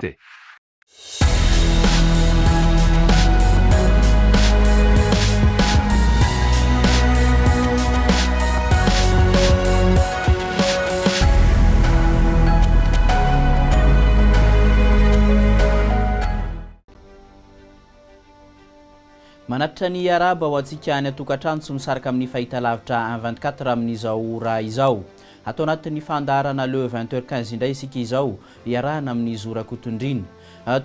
l'actualité. Manatitra ny araba ho antsika any atokantrano tsy misaraka amin'ny fahitalavitra 124 amin'izao raha izao. Atao anatin'ny fandarana le 20h15 indray isika izao iarahana amin'ny zorakotondriny.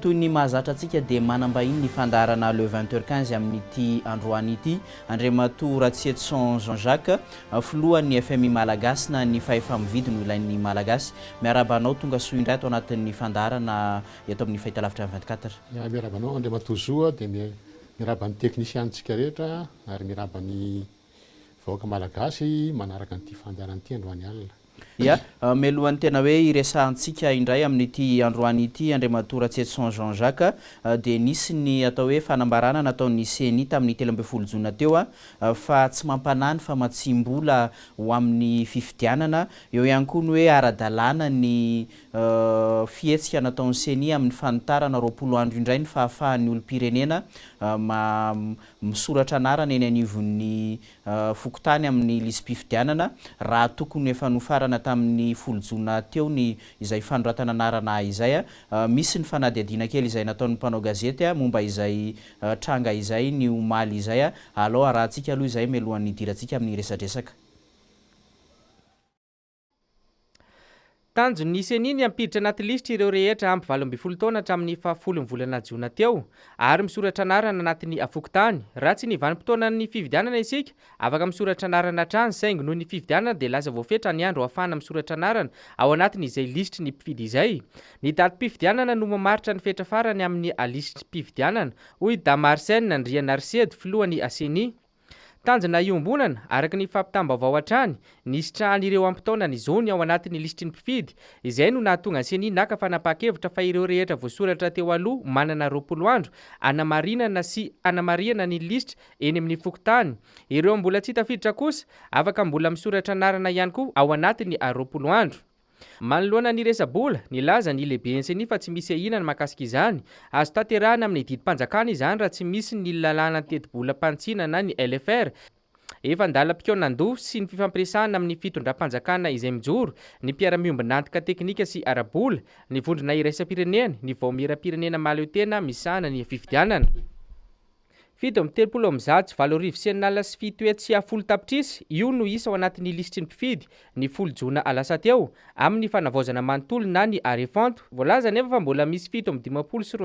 Toy ny mahazatra antsika dia manambahiny ny fandarana le 20h15 amin'ity androany ity andriamatoa RATSIETISON Jacques filohan'ny FM Malagasy na ny Fahefa-mividy no Ilain'ny Malagasy. Miarabanao tonga soa indray atao anatin'ny fandarana eto amin'ny fahitalavitra 24. Miarabanao andriamatoa Zoa dia miraban'ny teknisiantsika rehetra ary miraban'ny vahoaka Malagasy manaraka an'ity fandaran'ity androany alina. Ya, melohan'ny tena hoe iresahantsika indray amin'ity androany ity andriamatoa RATSIETISON Jacques dia nisy ny atao hoe fanambarana nataon'ny CNI tamin'ny 13 Jona teo fa tsy mampanany fa matsimbola ho amin'ny fifidianana, eo ihany koa ny hoe ara-dalàna ny fihetsika nataon'ny CNI amin'ny fanitarana 20 andro indray ny fahafahan'ny olom-pirenena misoratra anarana eny anivon'ny fokontany amin'ny lisam-pifidianana raha tokony efa nofarana tamin'ny 10 Jona teo ny izay fanoratana anarana izay. Misy ny fanadihadiana kely izay nataon'ny mpanao gazety momba izay tranga izay ny omaly izay. Alao arahantsika aloha izay melohan'ny idirantsika amin'ny resadresaka. Tanjo ny CNI ny ampiditra anaty lisitra ireo rehetra ampy 12 taona hatramin'ny 10 volana Jona teo ary misoratra anarana anatin'ny fokontany. Raha tsy ny vanim-potoana ny fifidianana isika, afaka misoratra anarana hatrany saingy noho ny fifidianana dia lasa voafetra ny andro ahafahana misoratra anarana ao anatin'izay lisitry ny mpifidy izay. Ny datim-pifidianana no mamaritra ny fetra farany amin'ny lisitry mpifidianana, hoy Damarsen Ndrianarsedo filohan'ny CNI. Tanjona iombonana araka ny fampitambavao hatrany nisy trahan'ireo ampitaona ny zony ao anatin'ny lisitry ny mpifidy. Izay no nahatonga ny CNI naka fanapakevitra fa ireo rehetra voasoratra teo aloha manana 20 andro anamarinana sy anamariana ny lisitra eny amin'ny fokontany. Ireo mbola tsy tafiditra kosa afaka mbola misoratra anarana ihany koa ao anatin'ny 20 andro. Manoloana ny resabola, nilaza ny lehiben'ny CNI fa tsy misy ahinana mahakasika izany. Azo tanterahana amin'ny didim-panjakana izany raha tsy misy ny lalàna teti-bola mpantsina na ny LFR. Efa andalam-pikaonandoha sy ny fifampiresahana amin'ny fitondram-panjakana izay mijoro, ny mpiara-miombonantoka teknika sy arabola, ny vondrona iraisam-pirenena, ny vaomiram-pirenena mahaleo tena misahana ny fifidianana. 7 sy 7 tapitrisa io no isa ao anatin'ny lisitry ny mpifidy ny 10 Jona alasa teo amin'ny fanavaozana manontolo na ny arefanto. Voalaza nefa fa mbola misy 7 sy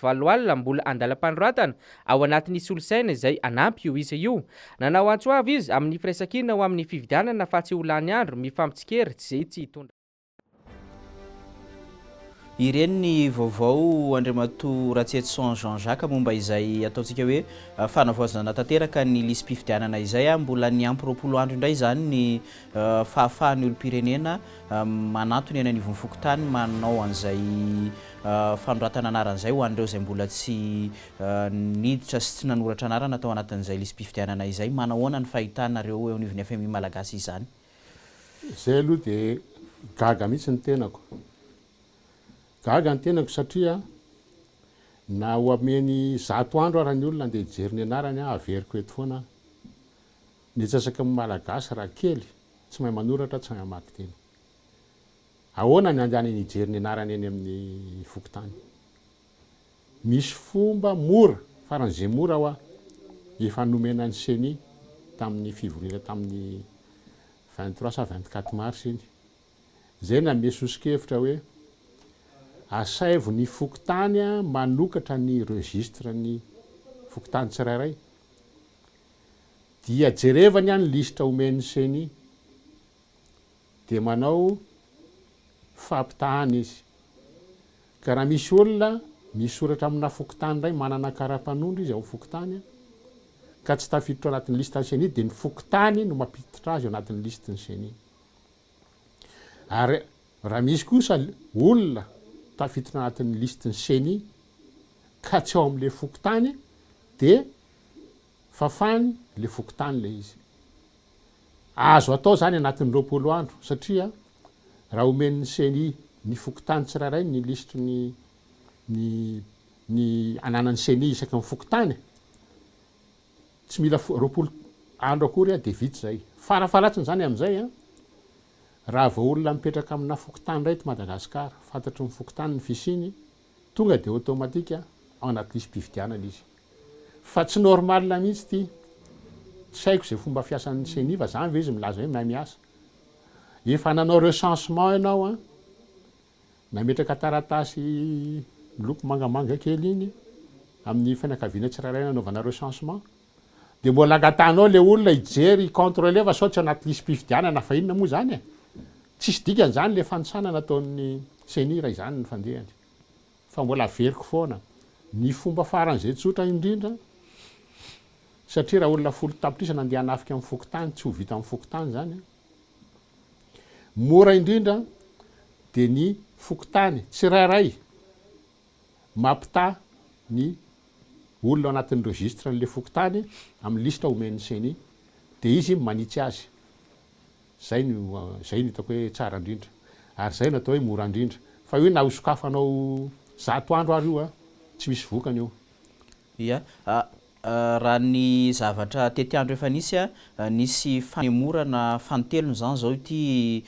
9 mbola andalam-panoratana ao anatin'ny solosaina izay anampy io isa io. Nanao antso avy izy amin'ny firaisan-kina ho amin'ny fifidianana fa tsy ho lany andro mifampitsikera izay tsy hitondra. Ireny ny vaovao andriamatoa RATSIETISON Jacques momba izay ataontsika hoe fanavaozana tanteraka ny lisam-pifidianana izay mbola ny ampy 20 andro indray izany ny fahafahan'ny olom-pirenena manantony eny anivon'ny fokontany manao an'izay fanoratana anaran'izay ho an'ireo izay mbola tsy niditra sy tsy nanoratra anarana atao anatin'izay lisam-pifidianana izay. Manahoana ny fahitanareo eo anivon'ny FM Malagasy izany? Izay aloha dia gaga mihitsy ny tenako. Gaga ny tenako satria na ho ameny 100 andro ara ny olona andeha hijery ny anarany averiko eto foana. Ny atsasaka amin'ny Malagasy raha kely tsy mahay manoratra tsy mahay mamaky teny. Ahoana ny andehana ny hijery ny anarany eny amin'ny fokontany? Misy fomba mora faran'izay mora ho efa nomena ny CNI tamin'ny fivoriana tamin'ny 23 sa 24 mars iny. Zay name sosikevitra hoe asaivo ny fokontany manokatra ny registre ny fokontany tsirairay dia jerevany any lisitra omen'ny CNI dia manao fampitahana izy. Ka raha misy olona misoratra amina fokontany iray manana kara-panondro izy ao fokontany ka tsy tafiditra anatin'ny lisitra ny CNI dia ny fokontany no mampiditra azy ao anatin'ny lisitra ny CNI. Ary raha misy kosa olona tafiditra anatin'ny lisitra ny CNI ka tsy ao amin'le fokontany dia fafany le fokontany le izy. Azo atao zany anatin'ny 20 andro satria raha omen'ny CNI ny fokotany tsirairay ny listre ny ananan'ny seni isaky ny fokotany tsy mila roapolo andro akory de vita zay farafalatsiny zany am'izay raha vao olona mipetraka amina fokotany ray ty Madagasikara fantatry ny fokotany ny fisiny tonga de automatika ao anaty lisy mpividianana izy fa tsy normal mihitsy ty tsy haiko zay fomba fiasan'ny seni fa zany ve izy milaza hoe miasa efa nanao recensement ianao nametraka taratasy miloko mangamanga kely iny amin'ny fianakaviana tsirairay nanaovana recensement de mbola angatanao le olona ijery contrôler fa sao tsy anaty lisy mpividianana fa inona moa zany tsisy dikany zany le fantsana nataon'ny seni raha izany ny fandehany fa mbola averiko foana ny fomba faran'izay tsotra indrindra satria raha olona folo tapitrisa nandeha hanafika amin'ny fokotany tsy ho vita amin'ny fokotany zany mora indrindra de ny fokotany tsirairay mampita ny olona anatin'ny registre n'le fokotany amin'ny lista omen'ny seni de izy manitsy azy zay ny hitako hoe tsara indrindra ary zay natao hoe mora indrindra fa io na ho sokafanao 100 andro ary io tsy misy vokany io ia raha ny zavatra tetiandro efa nisy fanemorana fantelony zany zao ity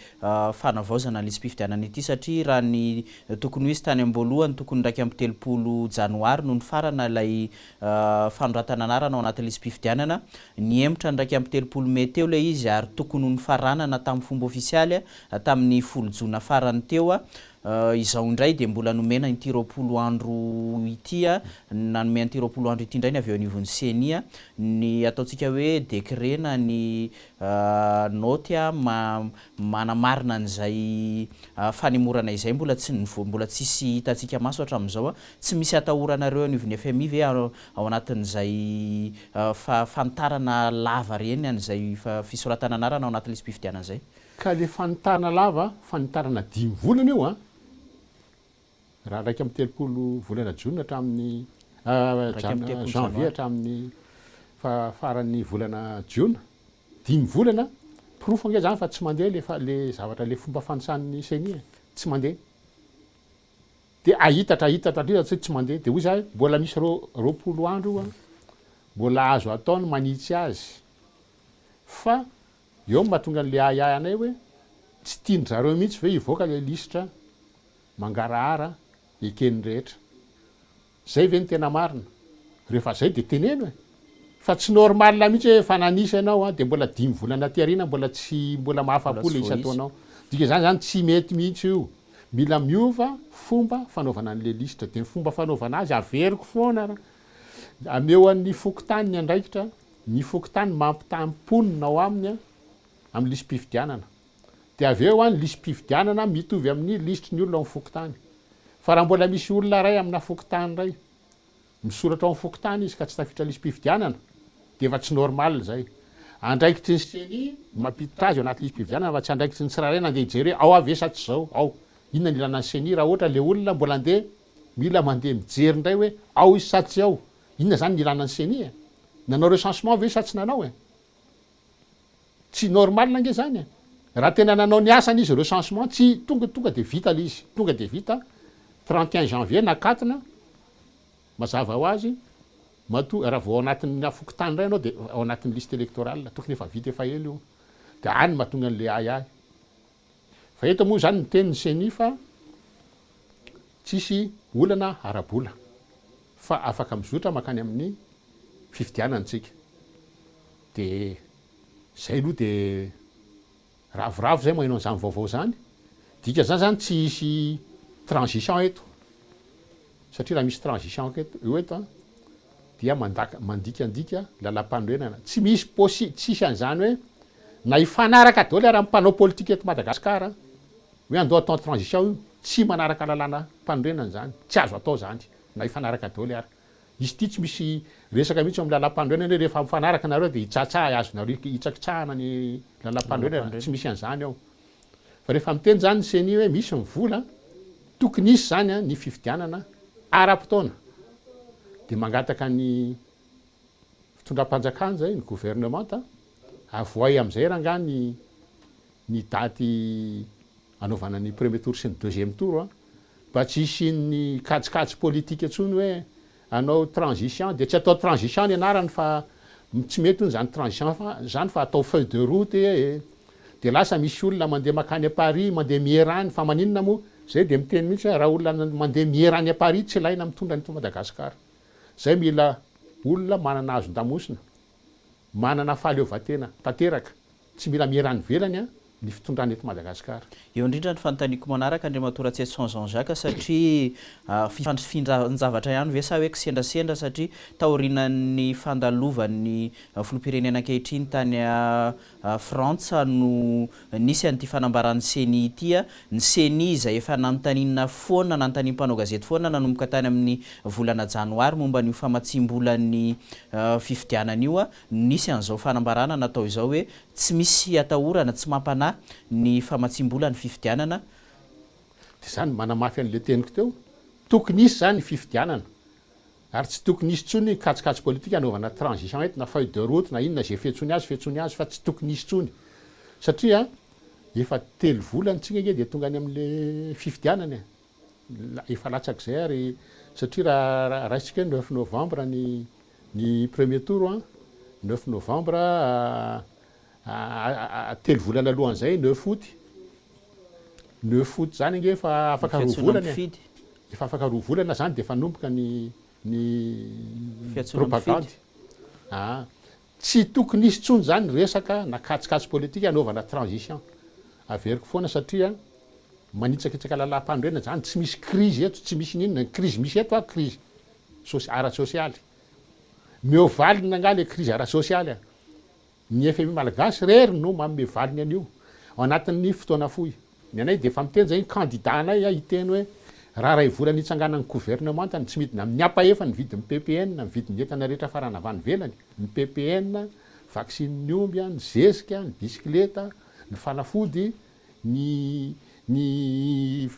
fanavaozana lisy mpividianana ity satria raha ny tokony ho izy tany amboalohany tokony 3 janoary no ny farana ilay fanoratana anarana ao anaty lisy mpividianana ny emotra ny 3 Mey teo le izy ary tokony ho ny faranana tamin'ny fomba ofisialy tamin'ny 10 Jona farany teo izao indray de mbola nomena ity 20 andro ity nanome an'ity 20 andro ity indray ny avy eo anivon'ny seni ny ataontsika hoe décret na ny noty manamarina an'izay fanemorana izay mbola tsisy hitantsika maso hatramin'izao tsy misy atahoranareo anivon'ny FMI ve ao anatin'izay fantarana lava reny an'izay fisoratana anarana ao anaty lisy mpividianana zay ka le fanitarana lava fanitarana 5 volana io raha 3 volana Jona hatramin'ny janvier hatramin'ny faran'ny volana Jona 5 volana profo ange zany fa tsy mandeha le zavatra le fomba fansan'ny seni tsy mandeha de ahitatra tsy mandeha de hoy zay mbola misy 20 andro io mbola azo ataony manitsy azy fa eo mahatonga an'le ayay anay hoe tsy tiany zareo mihitsy ve hivoaka le listra mangarahara ekeny rehetra zay ve ny tena marina rehefa zay de teneno fa tsy normal mihitsy hoe fananisa ianao de mbola 5 volana tiarina mbola mahafapo le isa ataonao dika zany tsy mety mihitsy io mila miova fomba fanaovana an'le listra de ny fomba fanaovana azy averiko foana ameo an'ny fokotany ny andraikitra ny fokotany mampitamponina ao aminy amin'ny lisy mpividianana de aveo ny lisy mpividianana mitovy amin'ny listre ny olona amin'ny fokotany fa raha mbola misy olona ray amina fokotany ray misoratra ao amin'ny fokotany izy ka tsy tafitra lisy mpividianana de efa tsy normal zay andraikitry ny seni mampiditra azy ao anaty lisy mpividianana fa tsy andraikitry ny tsirairay nandeha hijery ao avesa tsy zao ao inona ny ilana ny seni raha ohatra le olona mbola andeha mila mandeha mijery indray hoe ao izy sa tsy ao inona zany ny ilana ny seni nanao recensement ve sa tsy nanao tsy normal nge zany raha tena nanao ny asany izy recensement tsy tonga de vita le izy tonga de vita 31 janvier nakatina mazava ho azy raha vao ao anatin'ny afokotany ray anao de ao anatin'ny liste électorale tokony efa vita efa ely io de any mahatonga an'le ayay fa eto moa zany ny tenyny seni fa tsisy olana arabola fa afaka mizotra makany amin'ny fividianantsika de zay aloha de ravoravo zay magnano an'izany vaovao zany dika zany tsy hisy transition eto satria raha misy transition eto dia mandikandika lalam-pandroenana tsy misy tsisy an'izany hoe na hifanaraka daholo ary am'mpanao politika eto Madagasikara hoe andao atao transition io tsy manaraka lalàna mpandroenana zany tsy azo atao zany na hifanaraka daholo ary izy ity tsy misy resaka mihitsy amin'ny lalam-pandroenana hoe rehefa mifanaraka nareo de hitsatsaha azonareo hitsakitsahana ny lalam-pandroenana tsy misy an'izany ao fa rehefa miteny zany ny seni hoe misy mivola tokony isy zany ny fividianana ara-potoana de mangataka ny fitondram-panjakana zay ny gouvernemanta avoay am'izay ranga ny daty anaovana ny premier tour sy ny deuxième tour mba tsy isian'ny katsikatsi politique antsony hoe anao transition de tsy atao transition ny anarany fa tsy mety hoy zany transition zany fa atao feuille de route de lasa misy olona mandeha makany à Paris mandeha mierany fa maninona moa zay de miteny mihitsy raha olona mandeha mierany à Paris tsy ilaina mitondra ny to Madagasikara zay mila olona manana azon-damosina manana fahaleovan-tena tanteraka tsy mila mierany velany ny fitondrany eto Madagasikara. Eo indrindra ny fanontaniako manaraka Andriamatora RATSIETISON Jacques satria fifandravatra ihany ve sa hoe kisendrasendra satria taorinan'ny fandalovan'ny filoham-pirenena ankehitriny tany Frantsa no nisy an'ity fanambaran'ny CENI ity ny CENI izay efa nanontaniana foana nanontaniam-panao gazety foana nanomboka tany amin'ny volana janoary momba ny famatsim-bolan'ny fifidianana io nisy an'izao fanambarana natao izao hoe tsy misy atahorana tsy mampana ny famatsim-bola ny fifidianana de zany manamafy an'le teniko teo tokony isy zany fifidianana ary tsy tokony isy tsony katsikatsi politika anaovana transition eto na feuille de route na inona zay fetsony azy fa tsy tokony isy tsony satria efa 3 volana tsika nge de tonga any am'le fifidianana efa latsaky zay ary satria raha isika 9 novembre ny premier tour 9 novembre 3 volana alohan'izay 9 août 9 août zany nge efa afaka 2 volana efa afaka 2 volana zany de efa nomboka ny propagande tsy tokony isy tsony zany resaka na katsikatsi politika anaovana transition averiko foana satria manitsakitsaka lalam-pandroena zany tsy misy crise eto tsy misy ninona crise misy eto crise ara-sosialy miovalina nga le crise ara-sosialy ny FMI Malagasy rery no manome valiny an'io ao anatin'ny fotoana fohy ny anay de efa miteny zay candidat anay hiteny hoe raha ray volana itsanganany gouvernement tany tsy midina amin'ny apaefa ny vidin'ny PPN ny vidin'ny entana rehetra farana avany velany ny PPN vaccine omby ny zezika ny bisikileta ny fanafody ny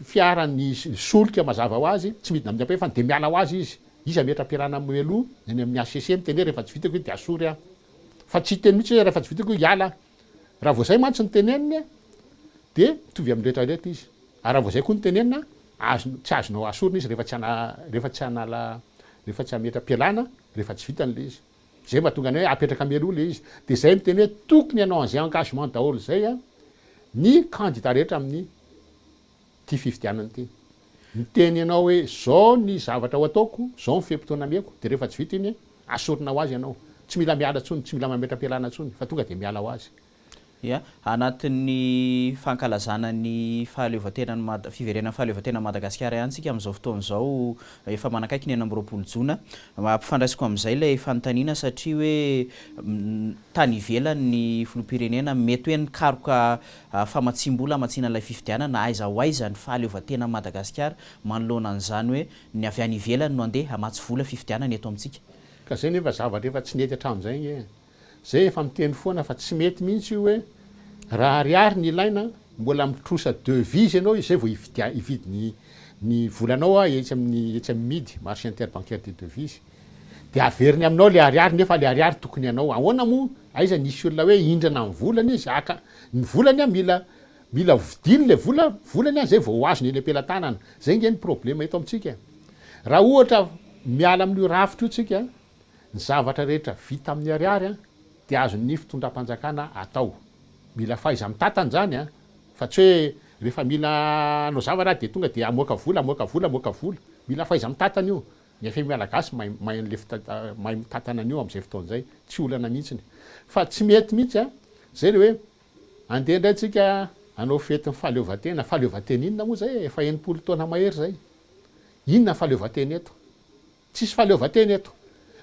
fiara ny solika mazava ho azy tsy midina amin'ny apaefa de miala ho azy izy ametra-piarana moelo eny amin'ny ACC miteny rehefa tsy vitako hoe de asory fa tsy teny mihitsy rehefa tsy vitako hiala raha vao zay mantsy ny teneniny de mitovy amin'ny rehetrarehetra izy ary raha vao zay koa ny tenenina tsy azonao asorina izy rehefa tsy ametra-pialana rehefa tsy vitany le izy zay mahatonga ny hoe apetraka melo le izy de zay miteny hoe tokony ianao an'izay engagement daholo zay ny candidat rehetra amin'ny ty fifidianana ty miteny ianao hoe zao ny zavatra ho ataoko zao ny fehim-potoana mieko de rehefa tsy vita iny asorina ho azy ianao tsy mila miala tsony tsy mila mametra-pialana tsony fa tonga de miala ho azy anatin'ny fankalazana ny fiverenan'ny fahaleovan-tena Madagasikara ihany tsika amin'izao fotoana izao efa manakaiky ny 20 jona mampifandraisiko amin'izay ilay fanontaniana satria hoe tany ivelany filoham-pirenena mety hoe nikaroka famatsim-bola amatsiana ilay fifidianana aiza ho aiza ny fahaleovan-tena Madagasikara manoloana an'izany hoe ny avy any ivelany no andeha hamatsy vola fifidianana eto amintsika ka zay nefa zavatra efa tsy nety hatramin'izay nge zay efa miteny foana fa tsy mety mihitsy io hoe raha ariary ny ilaina mbola mitrosa devise ianao izay vao hividy ny volanao etsy amin'ny midy marché interbancaire de devise de averiny aminao le ariary nefa le ariary tokony ianao ahoana moa aiza nisy olona hoe indrana ny volany izy ny volany mila vidiny le volany zay vao azony eny am-pelantanana zay nge ny problema eto amintsika raha ohatra miala amin'io rafitra io tsika ny zavatra rehetra vita amin'ny ariary de azon'ny fitondram-panjakana atao mila faiza mitatany zany fa tsy hoe rehefa mila anao zavatra de tonga de amoaka vola mila faiza mitatany io ny FMI Malagasy mahay mitatana an'io am'izay fotoan'izay tsy olana mihitsiny fa tsy mety mihitsy zay le hoe andeha indray tsika anao fety ny fahaleovan-tena inona moa zay efa 80 taona mahery zay inona fahaleovan-tena eto tsisy fahaleovan-tena eto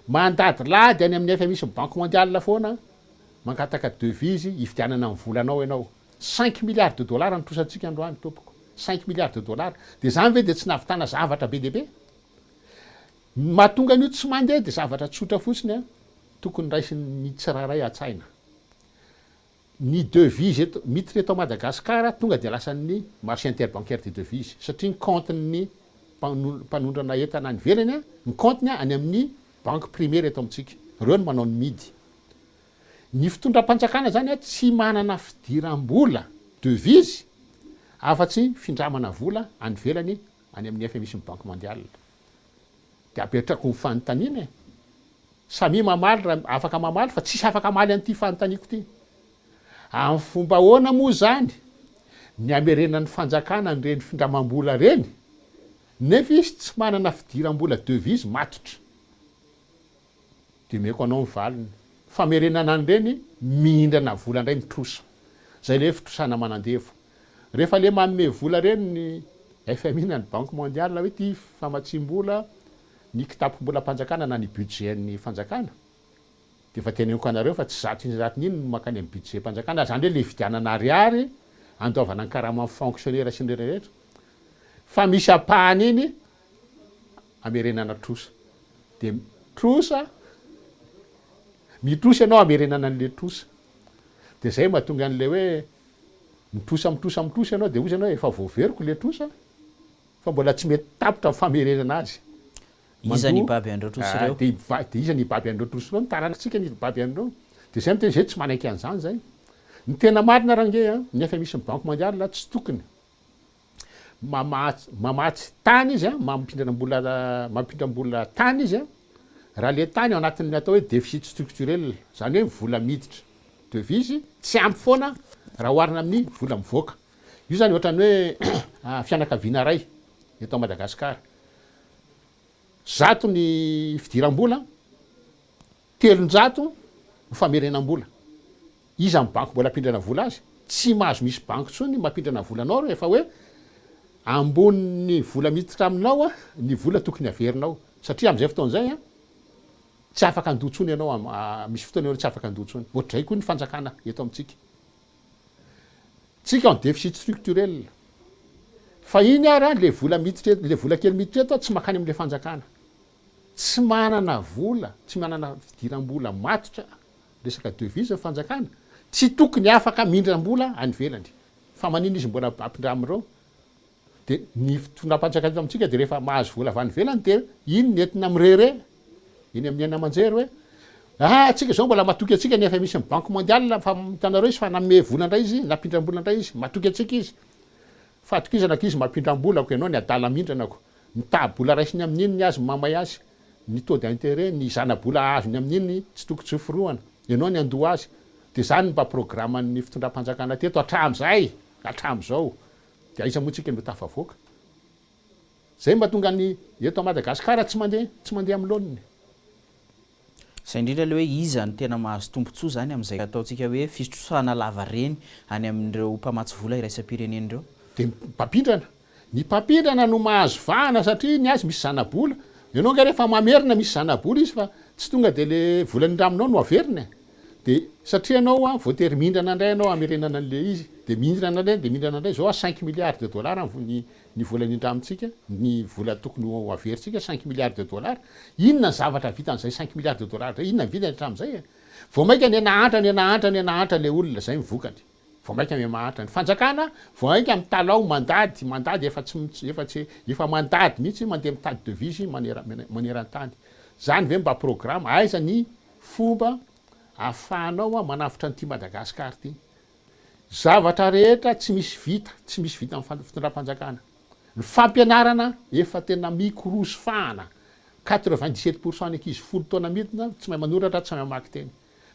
mandady lady any amin'ny FMI sy banque mondiale foana mangataka devise hifidianana amin'ny volanao ianao 5 milliards de dollars nitrosantsika androany tompoko 5 milliards de dollars de zany ve de tsy navitana zavatra be deaibe mahatonga an'io tsy mandeha de zavatra tsotra fotsiny tokony raisiny tsiraray atsaina ny devise eto miditra eto Madagasikara tonga de lasan'ny marché interbancaire de devise satria ny compte-ny mpanondrana entana any velany ny compte-ny any amin'ny banque primaire eto amintsika reo no manao ny midy ny fitondram-panjakana zany tsy manana fidiram-bola devise afatsy findramana vola any velany any amin'ny efa misy ny banque mondiale de apetrako fanontaniana samy mamaly raha afaka mamaly fa tsisy afaka maly an'ity fanontaniako ty amin'ny fomba ahoana moa zany ny amerenan'ny fanjakana ny reny findramam-bola reny nefa izy tsy manana fidiram-bola devise matotra de meko anao mivaliny famerenana an'ireny mihindrana vola indray mitrosa zay le fitrosana manandevo rehefa le manome vola reny ny FMI na ny banque mondiale hoe ty famatsim-bola ny kitapom-bola mpanjakana na ny budgetn'ny fanjakana de efa teneniko anareo fa tsy zato n'iny no makany amin'ny budget mpanjakana zany hoe le vidianana ariary andaovana ny karama fonctionnaire sy ny rehetra fa misy apahany iny amerenana trosa de trosa mitrosa ianao amerenana an'le trosa de zay mahatonga an'le hoe mitrosa ianao de ozy ianao efa voaveriko le trosa fa mbola tsy mety tapotra famerenana azy iza ny baby andreo trosa ireo de iza ny baby andreo trosa ireo nitarantsika ny baby andreo de zay miteny zay tsy manaiky an'izany zay ny tena marina range ny efa misy ny banque mondiale la tsy tokony mamatsy tany izy mampindram-bola tany izy raha le tany ao anatin'ny atao hoe déficit structurel zany hoe vola miditra devise tsy ampy foana raha oharina amin'ny vola mivoaka io zany ohatrany hoe fianakaviana ray eto Madagasikara zato ny fidiram-bola 300 no famerenam-bola izy amin'ny banque mbola apindrana vola azy tsy mahazo misy banque tsony mampindrana volanao rehefa hoe amboniny vola miditra aminao ny vola tokony averinao satria am'izay fotoan'izay tsy afaka andotsony ianao misy fotoana tsy afaka andotsony ohatray koa ny fanjakana eto amintsika tsika en déficit structurel fa iny ara le vola miditra le vola kely miditra eto tsy makany am'le fanjakana tsy manana vola tsy manana fidiram-bola matotra resaka devise ny fanjakana tsy tokony afaka mindram-bola any velany fa manino izy mbola ampindramindreo de ny fitondram-panjakana eto amintsika de rehefa mahazo vola avy any velany de iny nentina mirere iny amin'ny aina aman-jery hoe atsika zao mbola matoky atsika ny efa misy ny banque mondiale fa mitanareo izy fa nanome vola indray izy nampindram-bola indray izy matoky atsika izy fa atokizanako izy mampindram-bolako ianao ny adala mindranako ny tabola raisiny amin'iny ny azy mamay azy ny taux d'intérêt ny zana-bola azony amin'iny tsy tokony tsy foroana ianao ny andoha azy de zany mba programan'ny fitondram-panjakana teto hatram'zao de aiza moa tsika no tafavoaka zay mba tonga ny eto Madagasikara tsy mandeha amin'ny laoniny zay indrindra le hoe iza ny tena mahazo tombontsoa zany amin'izay ataontsika hoe fitrosana lava reny any amin'ireo mpamatsy vola iraisam-pireneny ireo de ny mpapindrana no mahazo vahana satria ny azy misy zana-bola ianao nga rehefa mamerina misy zana-bola izy fa tsy tonga de le vola nindraminao no averina de satria anao voatery mindrana indray anao amerenana an'le izy de mindrana indray zao 5 milliards de dollars ny vola nindramintsika ny vola tokony ho averintsika 5 milliards de dollars inona ny zavatra vita an'izay 5 milliards de dollars zay inona ny vidany hatram'izay vao maika ny nahantra le olona zay mivokany vao maika ame mahantra ny fanjakana vao maika mitalao mandady efa mandady mihitsy mandeha mitady devise maneran-tany zany ve mba programme aiza ny fomba ahafahanao manavitra nyty Madagasikara ty zavatra rehetra tsy misy vita amin'ny fitondram-panjakana ny fampianarana efa tena mikorosy fahana 97% ny ankizy 10 taona midina tsy mahay manoratra tsy mahay mamaky teny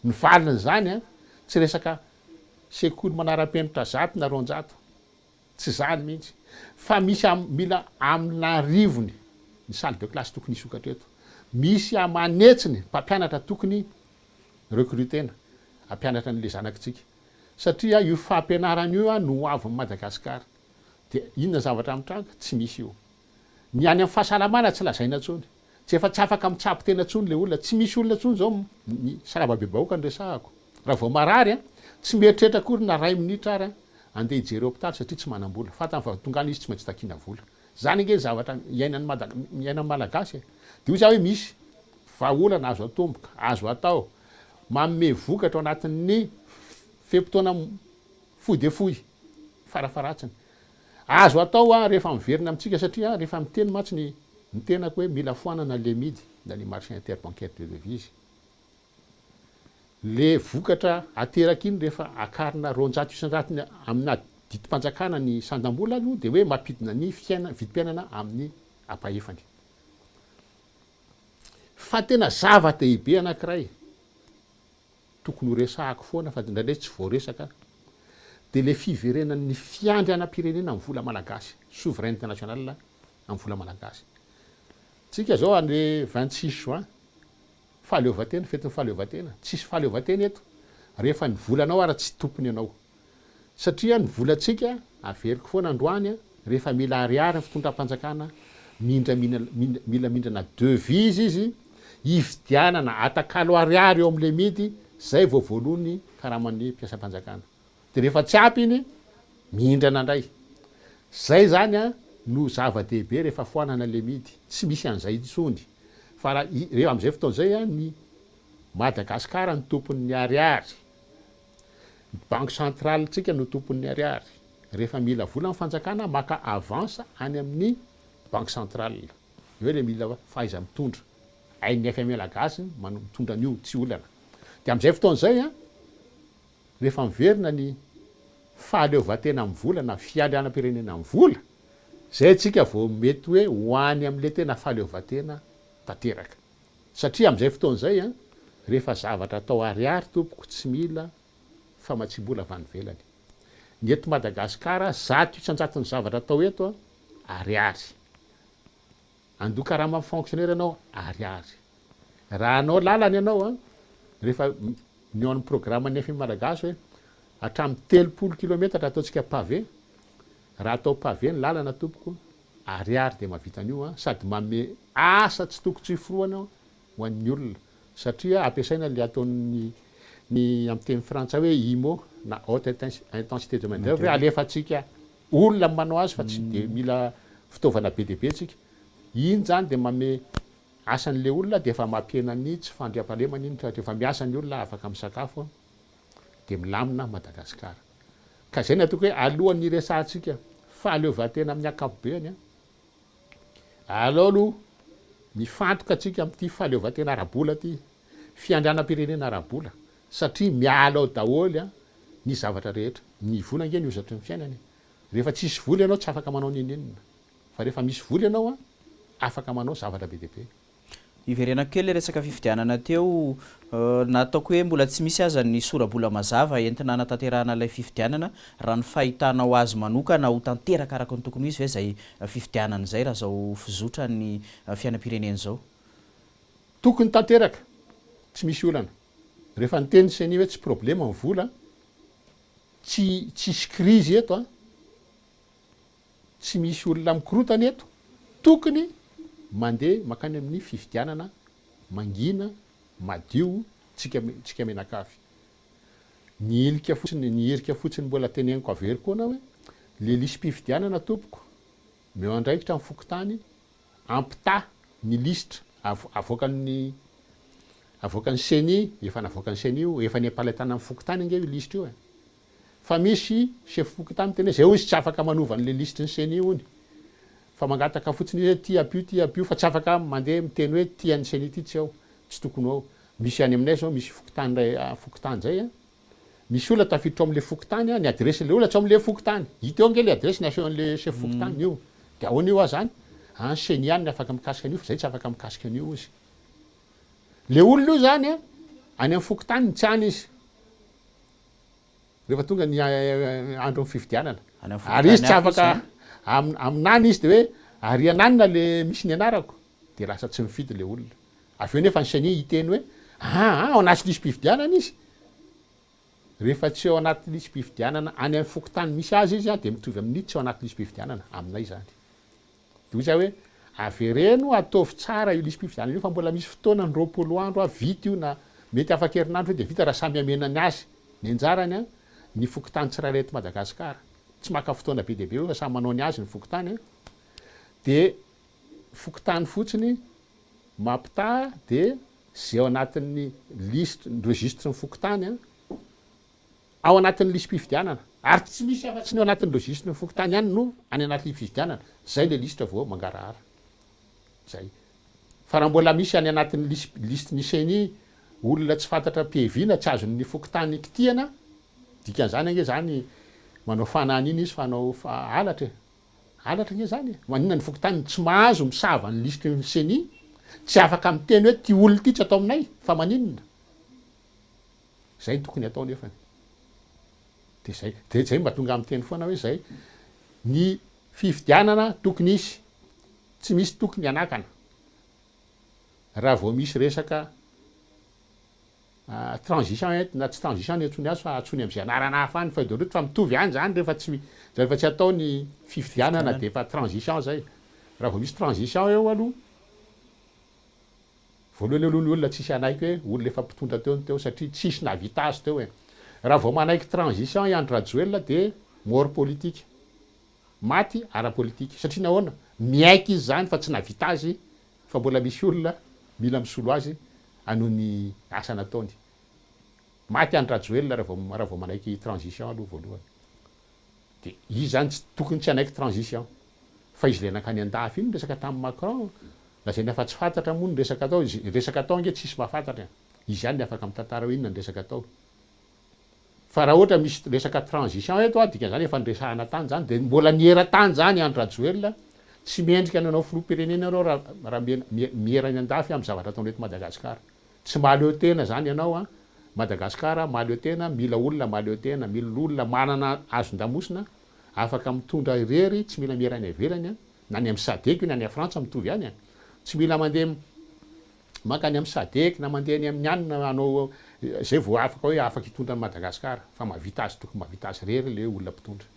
ny valiny zany tsy resaka sekoly manara-penitra 100 na 200 tsy zany mihitsy fa misy mila amina rivony ny salle de classe tokony isokatra eto misy amanetsiny mpampianatra tokony recrutena ampianatra n'le zanakitsika satria io fampianarana io no avy Madagasikara de inona zavatra mitranga tsy misy io ny any amin'ny fahasalamana tsy lazaina tsony tsy afaka mitsapo tena tsony le olona tsy misy olona tsony zao ny salababebahoaka ny resahako raha vao marary tsy mieritreritra akory na 2 minitra ary andeha hijery hôpitaly satria tsy manam-bola fatany fa tongany izy tsy maintsy takina vola zany nge zavatra iainan'ny Malagasy de io za hoe misy vahaolana azo atomboka azo atao manome vokatra ao anatin'ny fempotoana fohy de fohy farafaratsiny azo atao rehefa miverina amintsika satria rehefa miteny matsy ny tenako hoe mila foanana le midy na le marché interbancaire de devise le vokatra ateraka iny rehefa akarina 200 isan-jatony amina ditim-panjakana ny sandam-bola no de hoe mampidina ny vidim-piainana amin'ny apahefany. Fa tena zava-dehibe anankiray tokony ho resahako foana fa ndraindray tsy voaresaka de le fiverenan'ny fiandrianam-pirenena amin'ny vola malagasy, souveraineté nationale amin'ny vola malagasy. Tsika zao ane 26 juin fahaleovatena, fetin'ny fahaleovatena, tsisy fahaleovatena eto rehefa ny volanao ara tsy tompony ianao. Satria ny volantsika averiko foana androany rehefa mila ariary ny fitondram-panjakana mila mindrana devise izy hividianana atakalo ariary eo am'le midy, zay vao voalohany karaman'ny mpiasam-panjakana. De rehefa tsy ampy iny mindrana indray. Zay zany no zava-dehibe rehefa foanana le midy, tsy misy an'izay intsony. Fa rehefa am'izay fotoan'izay ny Madagasikara ny tompon'ny ariary, ny banque centrale tsika no tompon'ny ariary. Rehefa mila vola ny fanjakana maka avance any amin'ny banque centrale. Eo le mila faiza mitondra. Ain'ny FMI Malagasy mitondra an'io tsy olana. De am'izay fotoan'izay rehefa miverina ny fahaleovatena amin'ny vola na fiandrianam-pirenena amin'ny vola, zay tsika vao mety hoe hoany am'le tena fahaleovatena tanteraka. Satria am'izay fotoan'izay rehefa zavatra atao ariary tompoko tsy mila famatsim-bola avy any ivelany. Ny eto Madagasikara 100 isan-jaton'ny zavatra atao eto ariary. Andoha karama fonctionnaire anao ariary. Raha anao lalana ianao rehefa ny ao amin'ny programme ny FMI Malagasy hoe hatramin'ny 30 kilometatra ataontsika pavé. Raha atao pavé ny lalana tompoko ariary de mahavita an'io sady manome asa tsy tokony tsy hiforoana ho an'ny olona. Satria ampiasaina le ataon'ny amin'ny teny frantsay hoe IMO na haute intensité de main d'œuvre, alefatsika olona manao azy fa tsy de mila fitaovana be dia be tsika. Iny zany de manome asan'le olona de efa mampiena ny tsy fandriam-pahalemana iny rehefa miasa ny olona afaka misakafo de milamina Madagasikara. Ka zay ny atoko hoe alohan'ny resahantsika fahaleovatena amin'ny ankapobeny alao aloha mifantoka atsika amin'ity fahaleovatena ara-bola ty, fiandrianam-pirenena ara-bola, satria miala ao daholy ny zavatra rehetra. Ny vola nge ny ozatry ny fiainany. Rehefa tsisy vola ianao tsy afaka manao ninenina. Fa rehefa misy vola ianao afaka manao zavatra be dia be. Iverenako kely le resaka fifidianana teo, nataoko hoe mbola tsy misy aza ny sora-bola mazava entina hanatanterahana ilay fifidianana raha ny fahitanao azy manokana ho tanteraka araka ny tokony izy ve zay fifidianana izay raha zao fizotra ny fiainam-pirenena zao. Tokony tanteraka, tsy misy olana. Rehefa nyteny seny hoe tsy problème ny vola, tsisy crise eto tsy misy olona mikorotana eto, tokony mandeha makany amin'ny fifidianana mangina madio tsika menakafy. Ny irika fotsiny mbola teneniko averiko ana hoe le listim-pifidianana tompoko meo andraikitra amin'ny fokotany ampita ny listra avoakan'ny seny, efa navoakan'ny seny io, efa nempalaitana amin'ny fokotany nge io listra io fa misy chef fokotany teny zay izy tsy afaka manova an'le listra ny seny io ony. Fa mangataka fotsiny hoe ty apio fa tsy afaka mandeha miteny hoe ty an'ny seny ity tsy ao, tsy tokony ao. Misy any aminay zao misy fokotany zay misy olona tafiditra am'le fokotany ny adresy le olona tsy am'le fokotany. Hita eo nge le adresy ny asehon'le chef fokotany io. De ahoana io zany? Seny ihany ny afaka mikasika an'io fa zay tsy afaka mikasika an'io izy. Le olona io zany any amin'ny fokotany ny tiany izy. Rehefa tonga ny andro fifidianana. Ary izy tsy afaka aminany izy de hoe ariananina le misy ny anarako de lasa tsy mifidy le olona. Avy eo nefa ny seny hiteny hoe ao anaty listim-pifidianana izy. Rehefa tsy ao anaty listim-pifidianana any amin'ny fokotany misy azy izy de mitovy amin'ny tsy ao anaty listim-pifidianana aminay zany. De hoy hoe avereno ataovy tsara io listim-pifidianana io fa mbola misy fotoana ny 20 andro vita io na mety afaka herinandro de vita raha samy amenany azy. Ny anjarany ny fokotany tsirairay eto Madagasikara. Tsy maka fotoana be dia be fa samy manao ny azy ny fokotany de fokotany fotsiny mampita de zay ao anatin'ny liste ny registre ny fokotany ao anatin'ny listim-pifidianana. Ary tsy misy afa-tsy ny ao anatin'ny registre ny fokotany ihany no any anatin'ny fifidianana. Zay le listra vao mangarahara. Zay. Fa raha mbola misy any anatin'ny liste ny seny olona tsy fantatra PV na tsy azon'ny fokotany kitihana, dikan'izany ange zany manao fanany iny izy fanao alatra nye zany manina ny fokontany tsy mahazo misava ny lisitry ny seni tsy afaka miteny hoe ty olo ty tsy atao aminay fa maninona zay tokony atao nefany de zay mba tonga amin'ny teny foana hoe zay ny fifidianana tokony isy tsy misy tokony anakana raha vao misy resaka transition na tsy transition ny antsony azy fa atsony am'izay anarana hafa any fa de fa mitovy any zany rehefa tsy atao ny fifidianana de fa transition zay raha vao misy transition eo aloha voalohany aloha ny olona tsisy anaiky hoe olona efa mpitondra teo satria tsisy navita azy teo e raha vao manaiky transition Andry Rajoelina de mort politique maty ara-politique satria nahoana miaiky izy zany fa tsy navita azy fa mbola misy olona mila misolo azy anoho ny asa nataony maty Andry Rajoelina raha vao manaiky transition aloha voalohany de izy zany tsy tokony tsy anaiky transition fa izy le nakany andafy iny resaka tamin'ny Macron na zay ny afa tsy fantatra moa ny resaka atao nge tsisy mahafantatra izy zany ny afaka mitantara hoe inona ny resaka atao fa raha ohatra misy resaka transition eto dikan'izany efa nresahana tany zany de mbola niera-tany zany Andry Rajoelina tsy miendrika nanao filoham-pirenena ianao raha mierany andafy amin'ny zavatra ataony eto Madagasikara tsy mahaleo tena zany ianao Madagasikara mahaleo tena mila olona mahaleo tena mila olona manana azon-damosina afaka mitondra irery tsy mila mierany avelany na ny amin'ny Sadek na ny Frantsa mitovy any tsy mila mandeha maka any amin'ny Sadek na mandeha any amin'ny anina anao zay vao afaka hoe afaka hitondra ny Madagasikara fa mahavita azy tokony mahavita azy rery le olona mpitondra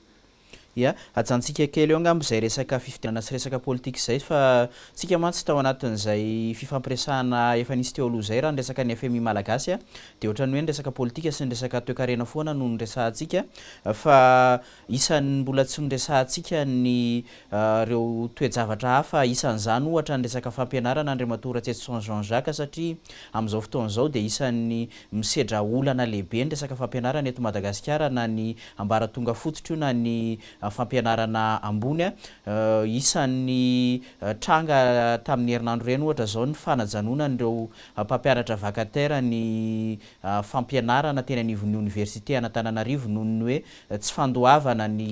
ia ajantsika kely eo angamba zay resaka fifidianana sy resaka politika zay fa tsika mantsy tao anatin'izay fifampiresahana efa nisy teo aloha zay raha ny resaka ny FMI malagasy de ohatrany hoe ny resaka politika sy ny resaka toe-karena foana no nyresahantsika fa isan'ny mbola tsy nyresahantsika ny reo toe-javatra hafa isan'izany ohatra ny resaka fampianarana Andriamatora RATSIETISON Jacques satria amin'izao fotoan'izao de isan'ny misedra olana lehibe ny resaka fampianarana eto Madagasikara na ny ambaratonga fototra io na ny fampianarana ambony isan'ny tranga tamin'ny herinandro reny ohatra zao ny fanajanonan'ireo mpampianatra vacataire ny fampianarana teny anivon'ny université Anatananarivo noho ny hoe tsy fandoavana ny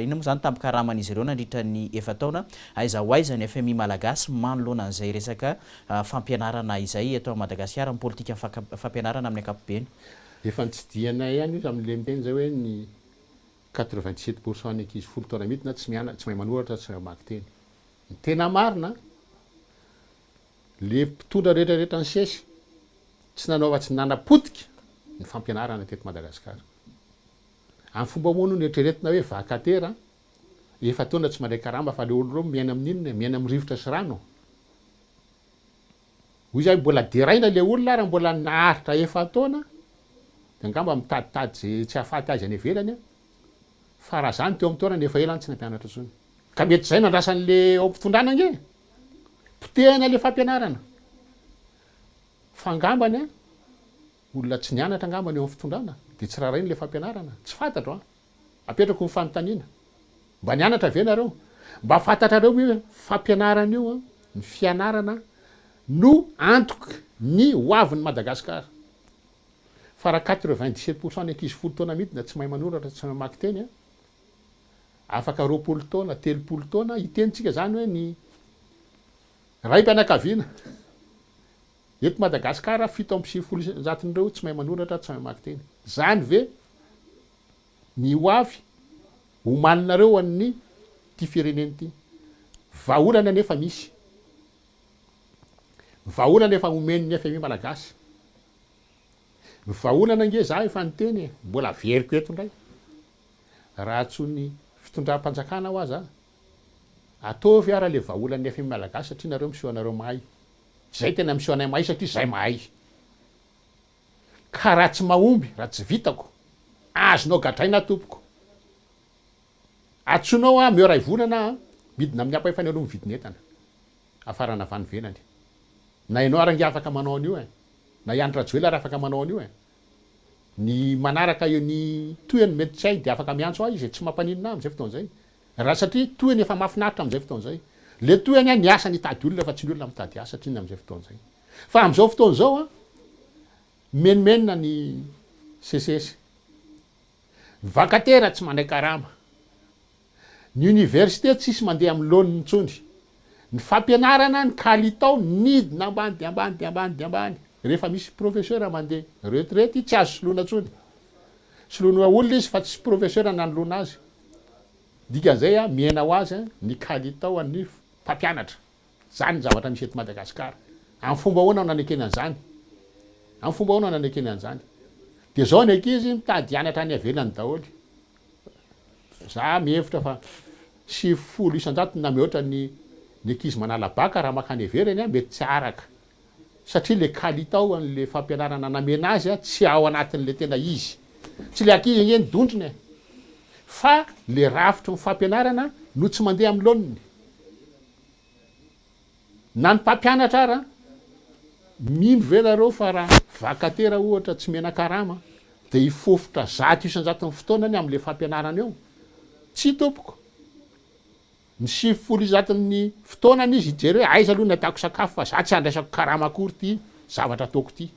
ina moa zany tampi-karaman'izy ireo nandritra ny efataona aiza ho aiza ny FMI malagasy manoloana an'izay resaka fampianarana izay eto Madagasikara ny politika fampianarana amin'ny ankapobeny efa nitsidianay ihany io amin'le miteny zay hoe ny 97% ny ankizy folo taona midina tsy mahay manoratra tsy mamaky teny ny tena marina le mpitondra rehetrarehetra ny sesy tsy nanao tsy nanapotika ny fampianarana teto Madagasikara amin'ny fomba moa no nieritreretina hoe vacataire efa taona tsy mandray karamba fa le olo reo miaina amin'inona miaina amin'ny rivotra sy rano hoy zany mbola deraina le olona raha mbola naharitra efa taona de angamba mitaditady zay tsy ahafaty azy any ivelany fa raha zany teo amin'ny taona nefa elany tsy nampianatra tsony ka mety zay nandrasan'le ao ampitondrana nge potehana le fampianarana fa angambany olona tsy nianatra angambany eo amin'ny fitondrana de tsy raha rainy le fampianarana tsy fantatro apetrako ny fanontaniana mba nianatra ve nareo mba fantatrareo hoe fampianarana io ny fianarana no antoka ny hoavin'ny Madagasikara fa raha 97% ny ankizy folo taona midina tsy mahay manoratra tsy mamaky teny afaka 20 taona 30 taona hitentsika zany hoe ny raim-pianakaviana eto Madagasikara 770% tsy mahay manoratra tsy mahay mamaky teny zany ve ny hoavy homaninareo amin'ny ty fireneny ty vaholana nefa misy vaholana efa omen'ny FMI malagasy vaholana nge za efa niteny mbola veriko eto ndray raha tsony fitondram-panjakana ho aza ataovy ara le vaholan'ny FMI malagasy satria nareo misehoanareo mahay zay tena misehoanay mahay satria zay mahay ka raha tsy mahomby raha tsy vitako azonao gadraina tompoko atsonao meo volana midina amin'ny apa efa ny aloha mividiny entana afarana avany velany na ianao arange afaka manao an'io na Andry Rajoelina raha afaka manao an'io ny manaraka eo ny toeny mety tsy hay de afaka miantso izy tsy mampaninina amin'izay fotoan'izay raha satria toeny efa mahafinaritra amin'izay fotoan'izay le toeny ny asa nitady olona fa tsy ny olona mitady asa satria amin'izay fotoan'izay fa amin'izao fotoan'izao menimenina ny CCS vakatera tsy manday karama, ny université tsisy mandeha amin'ny laoniny intsony, ny fampianarana ny kalitao nidina ambany de ambany de ambany de ambany, rehefa misy professeur mandeha retraite tsy azo soloana intsony, soloana olona izy fa tsy professeur nanoloana azy, dikan'izay a miaina ho azy ny kalitao an'ny mpampianatra, zany ny zavatra misy eto Madagasikara. Amin'ny fomba ahoana nanekena an'izany, amin'ny fomba ahoana nanekena an'izany, de zao ny ankizy mitady hianatra any avelany daholo. Za mihevitra fa 70 isan-jato na mihoatra ny ankizy manala baka raha makany ivelany mety tsy araka, satria le kalitao an'le fampianarana namena azy tsy ao anatin'le tena izy, tsy le ankizy iny dontrony fa le rafitry ny fampianarana no tsy mandeha amin'ny laoniny. Na ny mpampianatra ara mino ve nareo fa raha vakatera ohatra tsy mena karama de hifofotra 100 isan-jato ny fotoanany amin'le fampianarana eo, tsy tompoko. Ny 70 isan-jaton'ny fotoanany izy hijery hoe aiza aloha ny ataoko sakafo fa za tsy andraisako karama akory ty zavatra ataoko ty.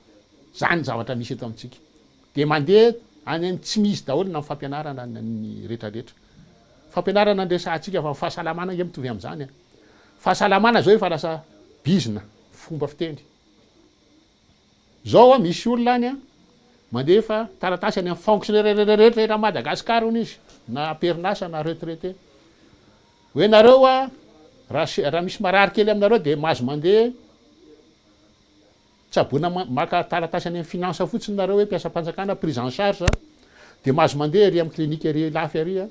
Zany zavatra misy eto amintsika. De mandeha any tsy misy daholo na fampianarana ny rehetrarehetra. Fampianarana andresantsika fa fahasalamana nge mitovy amin'izany. Fahasalamana zao efa lasa bizina, fomba fiteny. Zao misy olona any mandefa taratasy any amin'ny fonctionnaire rehetra Madagasikara hono izy, na perinasa na retraité. Hoe nareo raha misy marary kely aminareo de mahazo mandeha tsabona maka taratasy any amin'ny finance fotsiny nareo hoe mpiasam-panjakana prise en charge, de mahazo mandeha ry amin'ny clinique ry lafy ary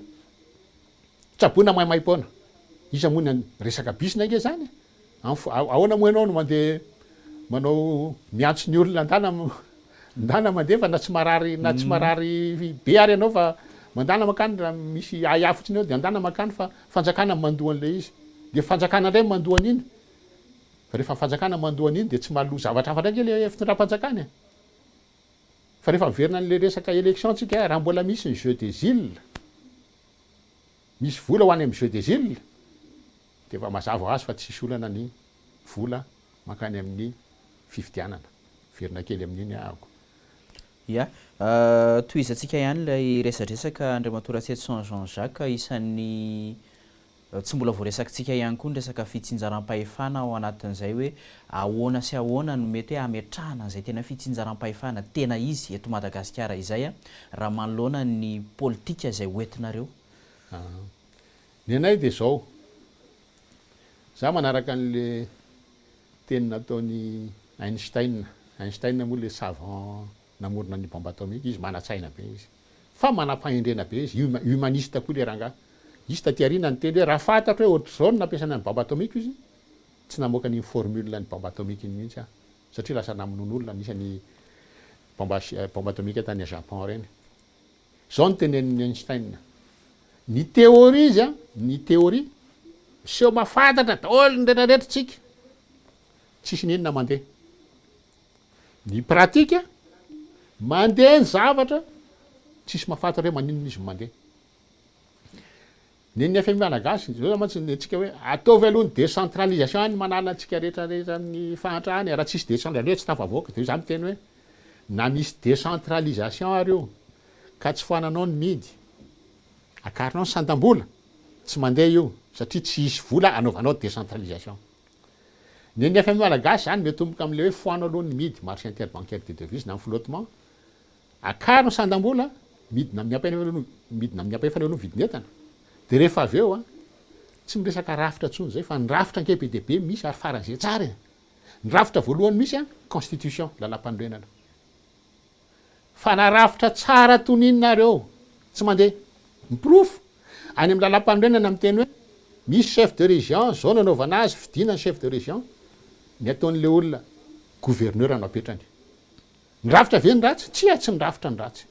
tsabona maimaimpona. Iza moa resaka bisina nge zany. Ahoana moa ianao no mandeha manao miantso ny olona ndana mandeha fa na tsy marary be ary ianao fa mandana makany raha misy ayafotsiny eo de andana makany fa fanjakana mandohan'le izy. De fanjakana indray mandohan'iny. Fa rehefa fanjakana mandohan'iny de tsy malo zavatra hafa ndraiky le fitondram-panjakana. Fa rehefa miverina an'le resaka élection tsika raha mbola misy ny jeu des îles, misy vola ho any amin'ny jeu des îles, de fa mazava azy fa tsisy olana ny vola makany amin'ny fifidianana, verina kely amin'iny ahako. Ya, toizantsika ihany ilay resadresaka Andriamatora RATSIETISON Jacques, isan'ny tsy mbola voaresakitsika ihany koa ny resaka fitsinjaram-pahefana ao anatin'izay hoe ahoana sy ahoana no mety ametrahana izay tena fitsinjaram-pahefana tena izy eto Madagasikara izay raha manoloana ny politika izay hoentinareo. Ny anay de zao, za manaraka an'le teny nataony Einstein moa le savant namorona ny bombe atomique, izy manatsaina be izy, fa manam-pahendrena be izy, humaniste koa le ranga. Izy taty arina ny teny hoe raha fantatra hoe ohatr' zao no nampiasana ny bombe atomique izy, tsy namoaka ny formule ny bombe atomique iny mihitsy satria lasa namonon'olona nisany bombe atomique tany a Japon reny. Zao ny tenen'ny Einstein. Ny théorie izy ny théorie seho mafantatra daholo ny rehetrarehetratsika, tsisy ninona mandeha. Ny pratika mandeha ny zavatra tsisy mafantatra hoe maninona izy mandeha. Ny FMI Malagasy zao mantsy ntsika hoe ataovy aloha ny décentralisation any manala antsika rehetrarehetra ny fahantrahany, raha tsisy décentralisation tsy tafavoaka. De za miteny hoe na misy décentralisation ary io ka tsy foananao ny midy, akarinao ny sandam-bola, tsy mandeha io satria tsy isy vola anaovanao décentralisation. Ny FMI Malagasy zany metomboka amin'le hoe foanao aloha ny midy, marché interbancaire de devise na amin'ny flottement, akarinao sandam-bola, midina amin'ny ampaefana aloha vidiny entana. De rehefa avy eo tsy miresaka rafitra tsony zay fa ny rafitra nke be de be misy ary faran'izay tsara. Ny rafitra voalohany misy constitution, lalam-pandrenana. Fa na rafitra tsara toninareo tsy mandeha. Miprofo any amin'ny lalam-pandrenana miteny hoe misy chef de région, zao nanaovana azy, vidina ny chef de région, ny ataon'le olona gouverneur no apetrany. Ny rafitra ve ny ratsy? Tsy ny rafitra ny ratsy.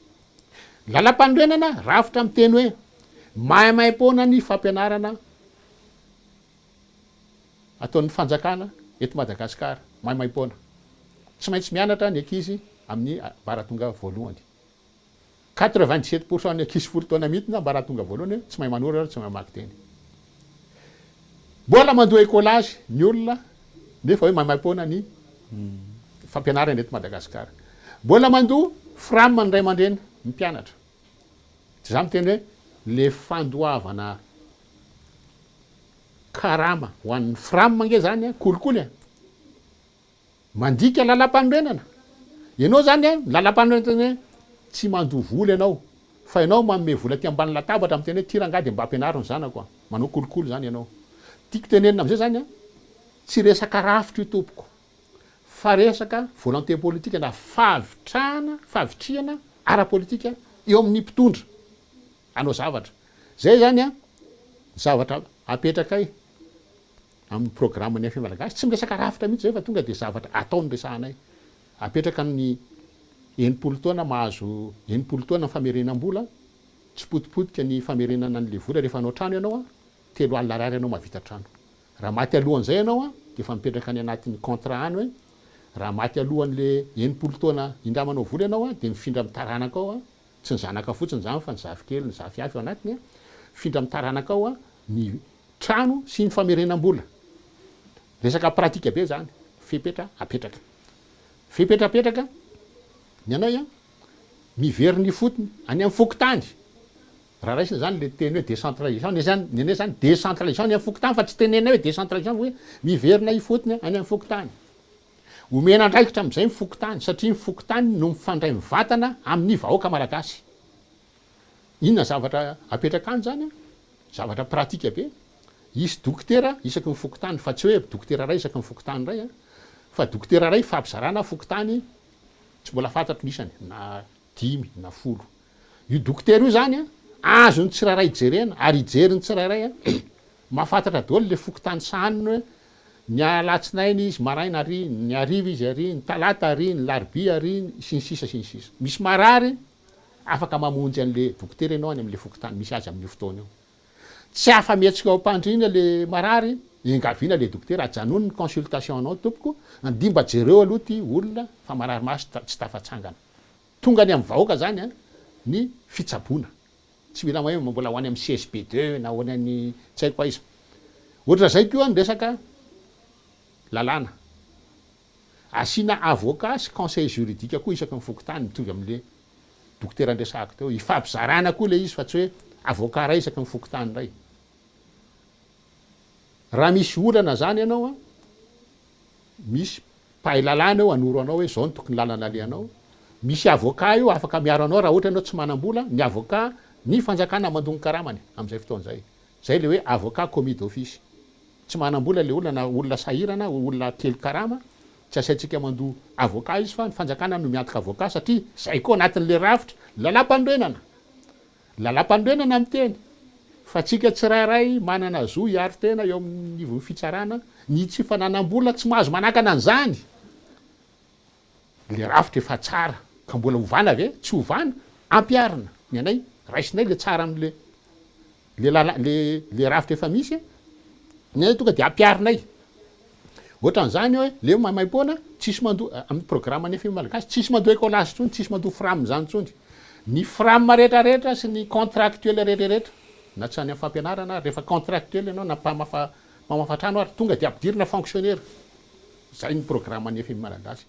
Lalam-pandrenana rafitra miteny hoe maimaimpona ny fampianarana ataon'ny fanjakana eto Madagasikara, maimaimpona. Tsy maintsy mianatra ny ankizy amin'ny ambaratonga voalohany. 97% ny ankizy 10 taona midina ambaratonga voalohany tsy mahay manora, tsy mahay mamaky teny. Mbola mandoa écolage ny olona nefa hoe maimaimpona ny fampianarana eto Madagasikara. Mbola mandoa frame ny ray aman-dreny ny mpianatra. za miteny hoe le fandoavana karama ho an'ny frame nge zany kolikoly mandika lalam-panorenana ianao zany lalam-panorenana hoe tsy mando vola ianao fa ianao manome vola ty ambany latabatra miteny hoe tirangady mba ampianariny zanako manao kolikoly zany ianao tiako tenenina am'zay zany tsy resaka rafitra io tompoko fa resaka volonté politique na favitriana ara-politika eo amin'ny mpitondra anao zavatra zay zany zavatra apetrakay amin'ny programme ny Malagasy tsy miresaka rafitra mihitsy zay fa tonga de zavatra ataony resahanay apetraka ny enimpolo taona mahazo enimpolo taona famerenam-bola tsy potipotika ny famerenana an'le vola rehefa anao trano ianao 3 alina ariary ianao mavita trano raha maty alohan'izay ianao de fa mipetraka any anatin'ny contrat any hoe raha maty alohan'le enimpolo taona indramanao vola ianao de mifindra mitaranaka ao tsy ny zanaka fotsiny zany fa ny zafikely ny zafiafy ao anatiny mifindra mitaranaka ao ny trano sy ny famerenam-bola resaka pratika be zany fipetrapetraka ny anay mivery ny fotony any amin'ny fokotany raha raisiny zany le teny hoe décentralisation ny anay zany décentralisation ny amin'ny fokotany fa tsy tenena hoe décentralisation hoe miverina i fotony any amin'ny fokotany omena andraikitra am'izay mifokotany satria mifokotany no mifandray mivatana amin'ny vahoaka malagasy inona zavatra apetraka any zany zavatra pratika be isy dokotera isaky ny fokotany fa tsy hoe dokotera ray isaky ny fokotany ray fa dokotera ray fampizarana fokotany tsy mbola fantatro nisany na 10 na 10 io dokotera io zany azony tsiraray jerena ary ijeriny tsiraray mahafantatra daholo le fokotany sahaniny hoe ny alatsinainy izy maraina ary ny ariva izy ary ny talata ary ny larobia ary sy ny sisa misy marary afaka mamonjy an'le dokotera ianao any am'le fokotany misy azy amin'ny fotoana io tsy afa-mihetsika ao mpandrina le marary engaviana le dokotera ajanony ny consultation anao tompoko andimba jereo aloha ty olona fa marary masy tsy tafatsangana tonga ny amin'ny vahoaka zany ny fitsaboana tsy mila hoe mbola ho any amin'ny CSP2 na hoany any tsy haiko aiza ohatra zay koa ny resaka lalàna asina avocat sy conseil juridique koa isaky ny fokotany mitovy am'le dokotera andresahako teo ifampizarana koa le izy fa tsy hoe avocat ray isaky ny fokotany ray raha misy olana zany ianao misy pahay lalàna eo anoro anao hoe zao ny tokony lalana aleanao misy avocat io afaka miaro anao raha ohatra ianao tsy manam-bola ny avocat ny fanjakana mandony karamany am'izay fotoan'zay zay le hoe avocat commis d'office tsy manam-bola le olona na olona sahirana olona kely karama tsy asaitsika mandoa avocat izy fa ny fanjakana no miantoka avocat satria zay koa anatin'le rafitra lalam-pandroenana miteny fa tsika tsirairay manana zo hiary tena eo amin'ny nivon'ny fitsarana ny tsy fananam-bola tsy mahazo manakana an'izany le rafitra efa tsara ka mbola hovana ave tsy hovana ampiarina ny anay raisinay le tsara am'le le rafitra efa misy ny anay tonga de ampiarinay ohatran'izany hoe le maimaim-poana tsisy mandoa amin'ny programme ny Malagasy tsisy mandoa écolage tsony tsisy mandoa frame zany tsony ny frame rehetrarehetra sy ny contractuel rehetrarehetra na tsy any amin'ny fampianarana rehefa contractuel ianao na mpamafatrano ary tonga de ampidirina fonctionnaire zay ny programme ny Malagasy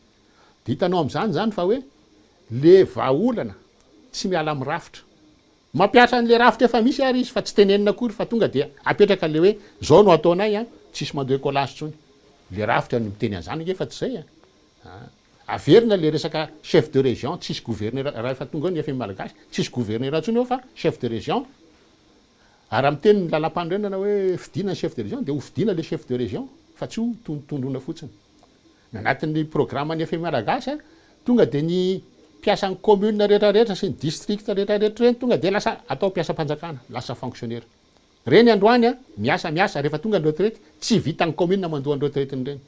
de hitanao am'zany zany fa hoe le vahaolana tsy miala amin'ny rafitra mampiasa an'le rafitra efa misy ary izy fa tsy tenenina akory fa tonga de apetraka le hoe zao no ataonay tsisy mandoa écolage tsony le rafitra ny miteny an'izany nge fa tsy zay averina le resaka chef de région tsisy gouverneur raha efa tonga ny Malagasy tsisy gouverneur tsony eo fa chef de région ary miteny ny lalam-pandroenana hoe fidina ny chef de région de ho fidina le chef de région fa tsy ho tondrona fotsiny ny anatin'ny programme ny Malagasy tonga de ny mpiasan'ny commune rehetrarehetra sy ny district rehetrarehetra reny tonga de lasa atao mpiasa-panjakana lasa fonctionnaire reny androany miasa rehefa tonga ny retraite tsy vita ny commune mandoa ny retraiteny reny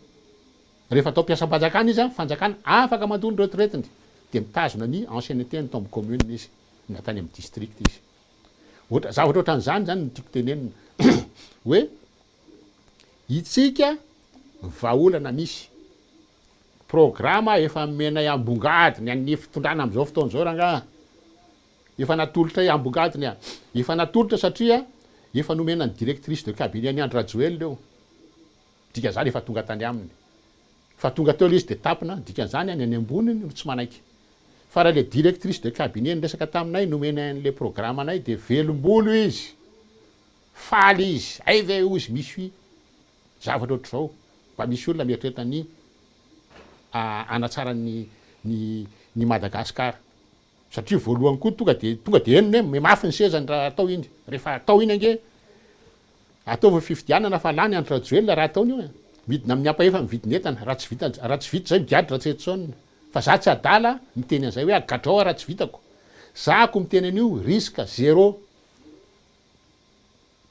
rehefa atao mpiasa-panjakana izy fanjakana afaka mandoa ny retraiteny de mitazona ny ancienneté ny tombo commune izy natany amin'ny district izy zavatra ohatran'izany zany ny tiako tenenina hoe itsika vahaolana misy programme efa menay ambongadiny an'ny fitondrana am'izao fotoan'izao ranga efa natolotra ambongadiny efa natolotra satria efa nomena ny directrice de cabinet ny Andra Joel eo dika zany efa tonga tany aminy fa tonga teo le izy de tapina dikan'izany any amboniny no tsy manaiky fa raha le directrice de cabinet nyresaka taminay nomena an'le programme anay de velombolo izy faly izy ay ve ozy misy zavatra ohatr' zao mba misy olona mieritrerita anatsarany ny Madagasikara satria voalohany koa tonga de enony hoe mafy ny sezany raha atao iny rehefa atao iny ange ataova fifidianana fa lany andro rajoelona raha ataony io midina amin'ny ampahefa mividy netana raha tsy vita zay migiady RATSIETISON fa za tsy adala miteny an'izay hoe agadrao raha tsy vitako zako miteny an'io risque zéro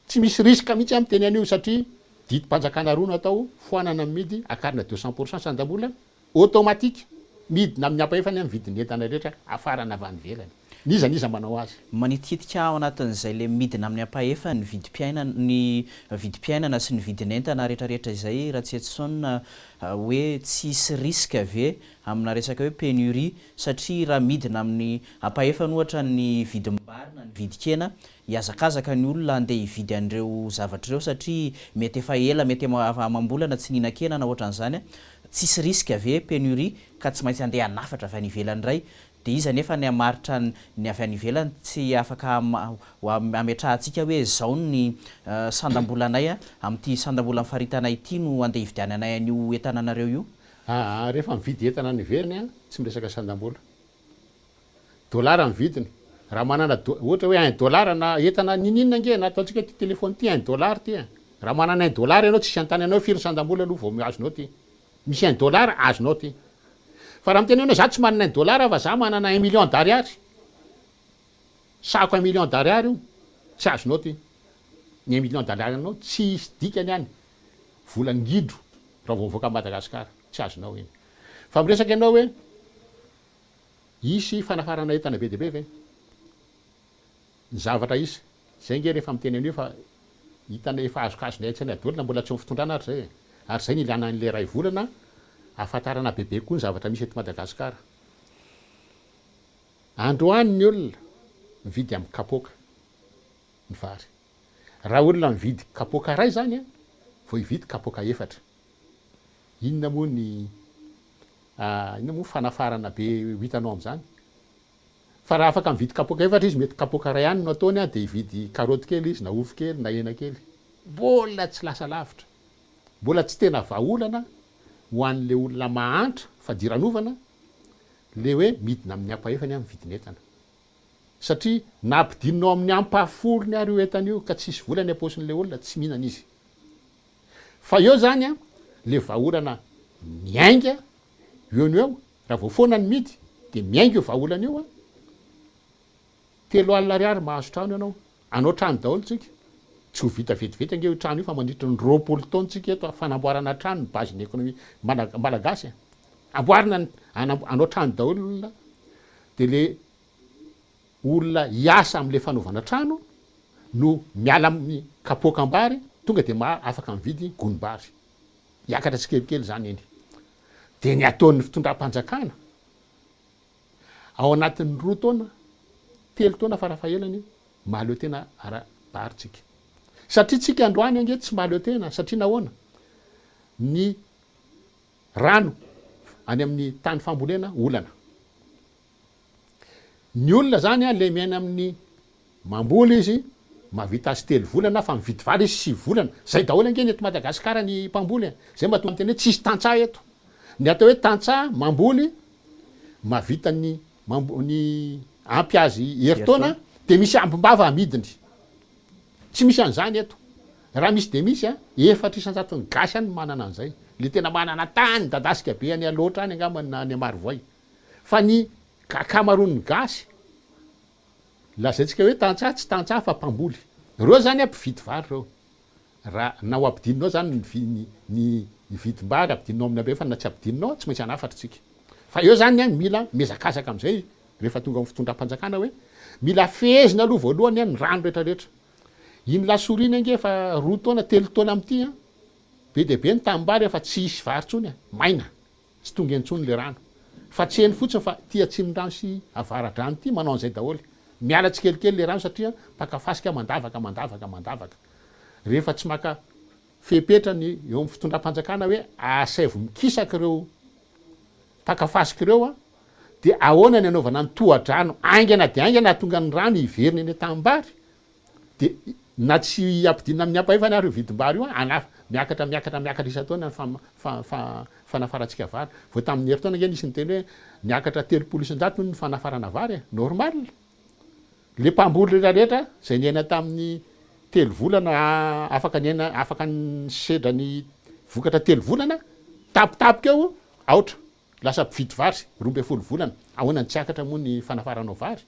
tsy misy risque mihitsy a miteny an'io satria dito-panjakana roa no atao foanana midy akarina 200% sandam-bola automatique midina amin'ny ampahefany amin'ny vidin'entana rehetra afarana avy any velany nizaniza manao azy manititika ao anatin'izay le midina amin'ny ampahefa ny vidim-piainana sy ny vidin'entana rehetrarehetra izay RATSIETISON hoe tsisy risque ave amina resaka hoe pénurie satria raha midina amin'ny ampahefany ohatra ny vidim-barina ny vidikena hiazakazaka ny olona andeha hividy an'ireo zavatra ireo satria mety efa ela mety mambolana tsy nihinan-kena na ohatran'izany tsisy risque ave pénurie ka tsy maintsy andeha hanafatra avy any ivelany ray de iza nefa ny amaritra ny avy any ivelany tsy afaka ametrahantsika hoe zao ny sandam-bolanay amin'ity sandam-bola faritanay ity no andeha hividiananay an'io entananareo io rehefa mividy entana ny ivelany tsy miresaka sandam-bola dolara mividiny raha manana ohatra hoe $1 na entana ninina nge na ataontsika ty telefony ty $1 ty raha manana $1 ianao tsisy antany anao firy sandam-bola aloha vao azonao ty misy $1 azonao ty fa raha miteny hoe za tsy manana $1 fa za manana $1 million sako $1 million io tsy azonao ty ny $1 million anao tsy isy dikany any volany gidro raha vao mivoaka Madagasikara tsy azonao iny fa miresaka ianao hoe isy fanafarana entana be deabe ve ny zavatra isy zay nge rehefa miteny an'io fa hitana efa azokazonay tsy ny adolona mbola tsy fitondrana ary zay ny ilana an'le ray volana afatarana bebe koa ny zavatra misy eto Madagasikara androany ny olona mividy amin'ny kapoka ny vary raha olona mividy kapoka ray zany vao hividy kapoka efatra inona moa fanafarana be hitanao am'zany fa raha afaka mividy kapoka efatra izy mety kapoka ray ihany no ataony de hividy karoty kely izy na ovy kely na hena kely mbola tsy lasa lavitra mbola tsy tena vahaolana ho an'le olona mahantra fa diranovana le hoe midina amin'ny ampahefany amin'ny vidin'entana satria nampidinao amin'ny ampafolony ary io entana io ka tsisy volany aposin'le olona tsy mihinana izy fa eo zany le vahaolana miainga eo ny eo raha vao foana ny midy de miainga io vahaolana io $3,000 mahazo trano anao trano daholo tsika tsy ho vita vetivety ange io trano io fa mandritra ny 20 taona tsika eto fanamboarana trano ny base ny économie malagasy amboarina anao trano daholo olona de le olona hiasa am'le fanaovana trano no miala amin'ny kapoka-ambary tonga de afaka mividy gonim-bary hiakatra tsikelikely zany eny de ny ataon'ny fitondram-panjakana ao anatin'ny 2 taona 3 taona farafahelany mahaleo tena ara-baritsika satria tsika androany ange tsy mahaleo tena satria nahoana ny rano any amin'ny tany fambolena olana ny olona zany le miaina amin'ny mamboly izy mavita azy 3 volana fa mividy vary izy 6 volana zay daholo ange ny eto Madagasikara ny mpamboly zay mba tonga teny hoe tsisy tantsaha eto ny atao hoe tantsaha mamboly mavita ny ampy azy heritaona de misy ambimbava amidiny tsy misy an'izany eto raha misy de misy 400 gasy any manana an'izay le tena manana tany dadasika be any aloatra any angamany na any Amarivoay fa ny kakamarony gasy lazaintsika hoe tantsaha tsy tantsaha fa mpamboly reo zany ampividy vary reo raha na ho ampidinao zany ny vidim-bary ampidinao amin'ny abe fa na tsy ampidinao tsy maintsy anafatra tsika fa eo zany mila mezakazaka am'izay rehefa tonga amin'ny fitondram-panjakana hoe mila fehezina aloha voalohany ny rano rehetrarehetra iny lasoriny ange fa 2 taona 3 taona am'ty be de be ny tanimbary efa tsy isy vary tsony maina tsy tonga entsony le rano fa tsy eny fotsiny fa ty atsimo rano sy avara-drano ty manao an'izay daholo miala tsikelikely le rano satria pakafasika mandavaka rehefa tsy maka fepetra ny eo amin'ny fitondram-panjakana hoe asaivo mikisaka ireo pakafasika ireo de ahoana ny anaovana ny tohadrano aingana de aingana tonga ny rano iveriny eny tambary de na tsy ampidinina amin'ny ampaefa ny ary vidim-bary io miakatra isa-taona fanafaratsika vary vao tamin'ny herintaona nge nisy ny teny hoe miakatra 300 ny fanafarana vary normal le mpamboly rehetrarehetra zay niaina tamin'ny 3 volana afaka ny sedra ny vokatra 3 volana tapitapika eo aotra lasa mpividy vary 12 volana ahoanany tsy akatra moa ny fanafaranao vary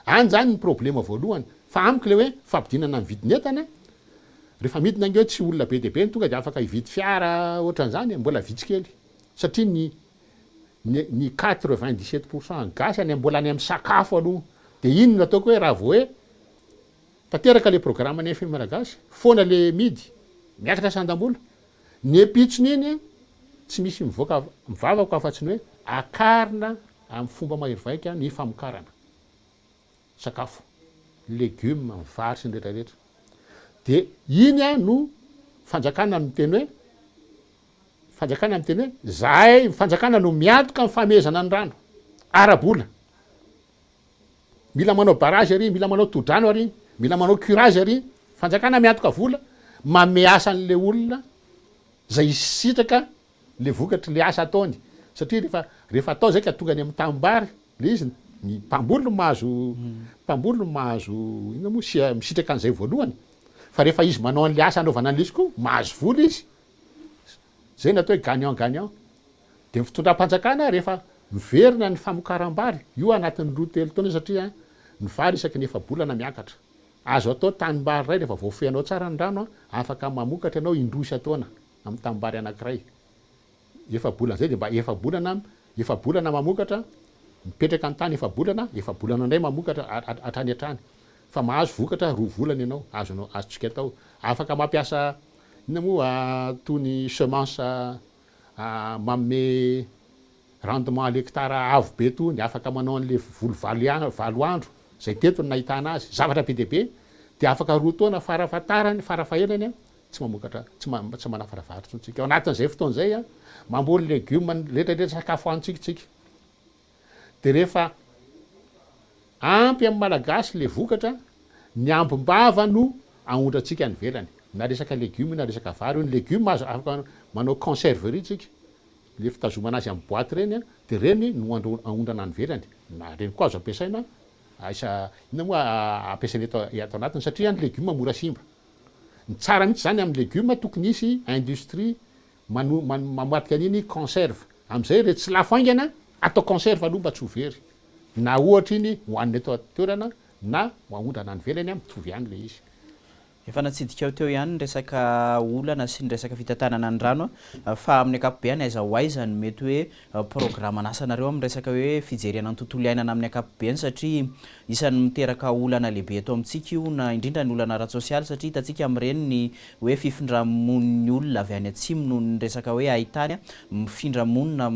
any zany ny problema voalohany fa amiko le hoe fampidinana ny vidinetana rehefa midina nge hoe tsy olona be de be ny tonga de afaka hividy fiara ohatran'izany mbola vitsikely satria ny 97% gasy any mbola any amin'ny sakafo aloha de iny no ataoko hoe raha vao hoe tanteraka le programme ny FM Malagasy foana le midy miakatra sandam-bola ny epitsony iny tsy misy mivavako afa-tsy ny hoe akarina amin'ny fomba mahery-vaika ny famokarana sakafo legioma vary sy ny rehetrarehetra de iny no fanjakana ny teny hoe zahay fanjakana no miatoka ny famezana ny rano arabola mila manao barage ary mila manao todrano ary mila manao curage ary fanjakana miatoka vola mame asa an'le olona zay sitraka le vokatry le asa ataony satria rehefa atao zay ka tonga any amin'ny tambary le izy ny mpamboly no mahazo ina moa misitraka an'izay voalohany fa rehefa izy manao an'le asa anaovana an'le izy koa mahazo vola izy zay natao hoe gagnant de fitondram-panjakana rehefa miverina ny famokaram-bary io anatin'ny 2 taona satria ny vary isaky ny efa-bolana miakatra azo atao tanimbary ray rehefa voafehanao tsara ny rano afaka mamokatra ianao indroa isa-taona amin'ny tanimbary anankiray efa-bolana zay de mba efa-bolana mamokatra mipetraka ny tany efa-bolana ndray mamokatra atrany atrany fa mahazo vokatra 2 volana ianao azotsika atao afaka mampiasa ina moa tony semence manome rendement à l'hectare avo be tony afaka manao an'le volo valo andro zay teto ny nahitana azy zavatra be deabe de afaka 2 taona farafatarany farafahelany tsy mamokatra tsy manafaravary tsontsika ao anatin'izay fotoan'izay mamboly legioma rehetrarehetra sakafo antsika de rehefa ampy amin'ny malagasy le vokatra ny ambombava no aondratsika ny velany na resaka legioma na resaka vary ny legioma azo afaka manao conserverie tsika le fitazomana azy amin'ny boaty reny de reny no aondrana ny velany na reny koa azo ampiasaina ina moa ampiasaina atao anatiny satria ny legioma mora simba ny tsara mihitsy zany amin'ny legioma tokony isy industrie mamoatika an'iny conserve am'izay re tsy lafo aingana atao conserve aloha mba tsy ho very na ohatra iny hoan'ny atao toerana na aondrana ny velany mitovy ihany le izy efa natsidika ao teo ihany ny resaka olana sy ny resaka fitantanana ny rano fa amin'ny akapobeany aiza ho aizany mety hoe programme anasanareo amin'ny resaka hoe fijeriana ny tontolo iainana amin'ny akapobeany satria isan'ny miteraka olana lehibe eto amintsika io na indrindra ny olana ara-tsosialy satria hitantsika amin'ireny ny hoe fifindramon'ny olona avy any atsimo noho ny resaka hoe ahitany mifindra-monina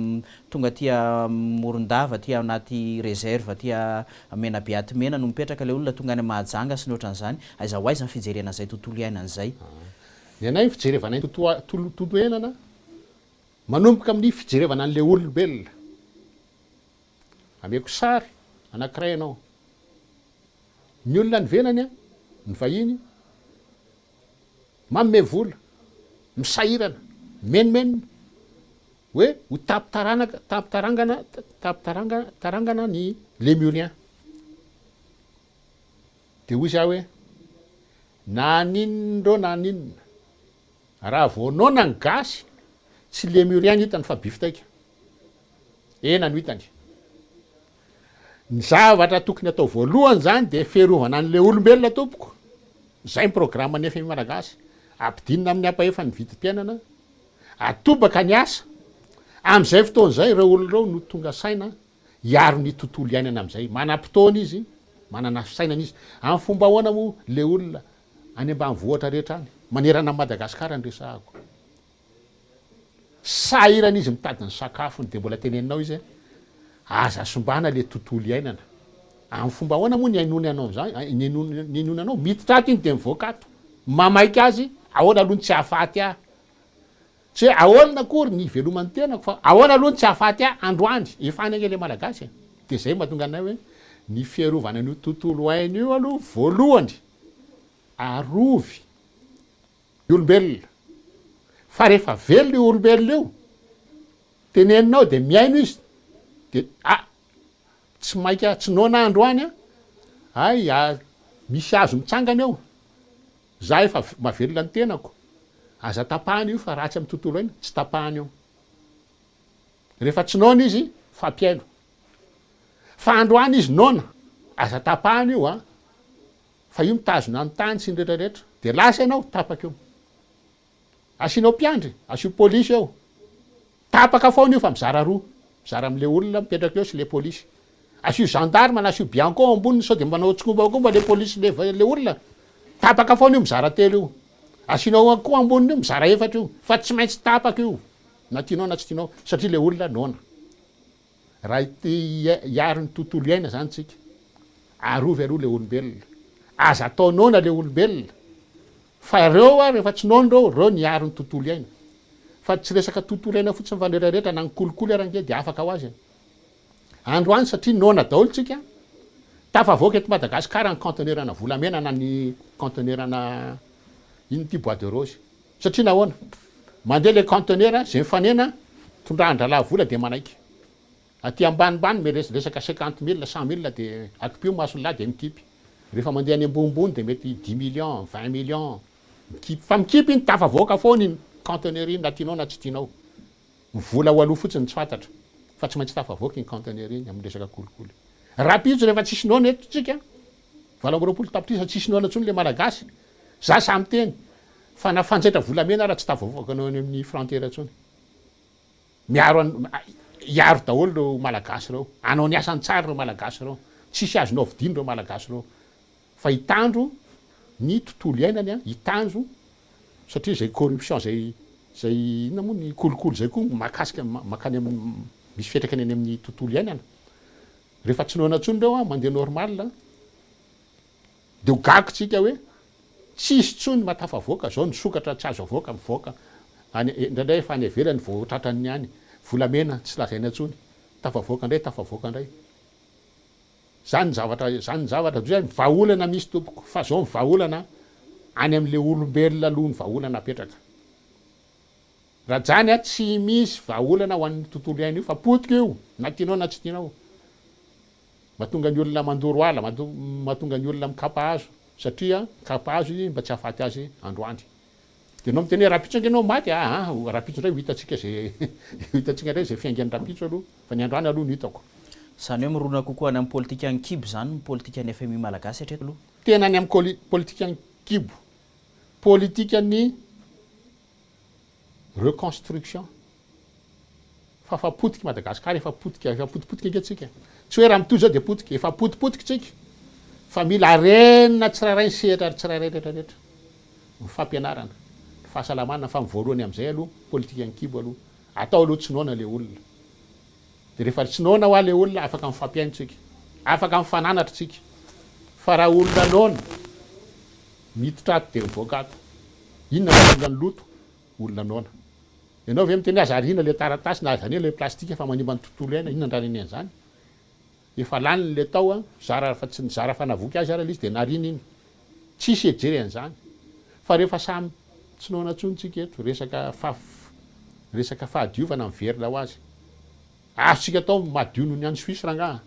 tonga tia morondava tia anaty réserve tia mena beaty mena no mipetraka le olona tonga any mahajanga sy ny ohatran'izany aiza ho aiza ny fijeriana zay tontolo iainan'izay ny anay fijerevana tontolo iainana manomboka amin'ny fijerevana an'le olombelona ameko sary anankiray ianao ny olona ny velany ny vahiny manome vola misahirana menimenina hoe ho tapitarangana ny lémurien de hoy za hoe na ninindreo na ninina raha voanao na ny gasy tsy lémurien hitany fa bifitaika ena no hitany ny zavatra tokony atao voalohany zany de ferovana an'le olombelona tompoko zay ny programme ny FM Malagasy ampidinina amin'ny ampaefa ny vidim-piainana atobaka ny asa am'izay fotoan'izay ireo olonareo no tonga saina hiaro ny tontolo iainana am'izay manam-potoana izy manana sainana izy amin'ny fomba ahoana moa le olona any ambanivohitra rehetra any manerana ny Madagasikara ny resahako sahirana izy mitady ny sakafony de mbola teneninao izy aza sombana le tontolo iainana amin'ny fomba ahoana moa ny ainony anao zany ny ainony anao miditra ato iny de mivoaka ato mamaika azy ahoana aloha ny tsy hahafaty tsy hoe ahoana akory ny velomany tenako fa ahoana aloha ny tsy hahafaty androany efa any ange le malagasy de zay mahatonga anay hoe ny fiarovana an'io tontolo aina io aloha voalohany arovy ny olombelona fa rehefa velona io olombelona io teneninao de miaino izy de tsy maika tsy nona androany misy azo mitsangana eo za efa mavelona ny tenako aza tapahany io fa ratsy amy tontolo aina tsy tapahany eo rehefa tsy nona izy fampiaino fa androany izy nona aza tapahany io fa io mitazona ny tany sy nretraretra de lasa ianao tapaka eo asinao mpiandry asio polisy eo tapaka foana io fa mizara roa mizara am'le olona mipetraka eo sy le polisy asio gendarme na asio bianco amboniny sao de manao tsikobakomba le polisy le olona tapaka foana io mizara telo io asinao koa amboniny io mizara efatra io fa tsy maintsy tapaka io na tianao na tsy tianao satria le olona nona raha iaro ny tontolo iaina zany tsika arovy aloha le olombelona aza atao nona le olombelona fa reo rehefa tsy nona reo niaro ny tontolo iaina fa tsy resaka tontolo iaina fotsiny fa retraretra na ny kolikoly arange de afaka ho azy androany satria nona daholo tsika tafavoaka eto Madagasikara ny conteneurana volamena na ny conteneurana ino ty bois de rose satria nahoana mandeha le conteneur zay mifanena tondrahan-dralahy vola de manaiky aty ambanimbany me resaka 50 000 100 000 de akipio masonlahy de mikipy rehefa mandeha any ambonimbony de mety 10 millions 20 millions mikipy fa mikipy iny tafavoaka foana iny conteneur iny na tianao na tsy tianao mivola ho aloha fotsiny tsy fantatra fa tsy maintsy tafavoaka iny conteneur iny amin'ny resaka kolikoly rapitso rehefa tsisy nona eto tsika 20 tapitrisa tsisy nona ntsony le Malagasy za samy teny fa na fanjaitra volamena raha tsy tafavoaka anao any amin'ny frontière ntsony iaro daholo reo Malagasy reo anao ny asany tsara reo Malagasy reo tsisy azonao vidiny reo Malagasy reo fa hitandro ny tontolo iainany hitandro satria zay corruption zay inona moa ny kolikoly zay koa makasika makany misy fetrakany any amin'ny tontolo iainana rehefa tsy nona ntsony reo mandeha normal de ho gakotsika hoe tsisy tsony matafavoaka zao ny sokatra tsy azo avoaka mivoaka indraindray efa any avelany vao tratrany any volamena tsy lazaina ntsony tafavoaka indray zany zavatra zay vahaolana misy tompoko fa zao mivahaolana any am'le olombelona aloha ny vahaolana apetraka raha zany tsy misy vahaolana ho an'ny tontolo iaina io fa potika io na tianao na tsy tianao mahatonga ny olona mandoro ala mahatonga ny olona mikapa hazo satria mikapa hazo izy mba tsy hahafaty azy androandry de anao miteny rapitso anao maty rapitso ndray hitatsika zay hitatsika ndray zay fiaingan'ny rapitso aloha fa ny androany aloha ny hitako zany hoe mirona kokoa any amin'ny politika ny kibo zany ny politika ny FMI Malagasy hatreto aloha tena any amin'ny politika ny kibo politika ny reconstruction fa potika Madagasikara efa potipotika ngetsika tsy hoe raha mitoy zao de potika efa potipotika tsika fa mila renina tsirairay ny sehatra ary tsirairay retraretra ny fampianarana ny fahasalamana fa mivoalohany am'izay aloha politika ny kibo aloha atao aloha tsy nona le olona de rehefa tsy nona ho a le olona afaka mifampiainotsika afaka mifananatra tsika fa raha olona nona miditra ato de mivoaka ato inona mahatonga ny loto olona nona ianao ve miteny azy ary ina le taratasy na azany le plastika fa manimba ny tontolo iaina inona ndrany eny zany efa lany le tao zara fa tsy nizara fanavoky azy ara izy de narina iny tsisy ejery an'izany fa rehefa samy tsy nona ntsony tsika eto resaka fahadiovana miverina ho azy azontsika atao madio noho ny any Suisse rangaha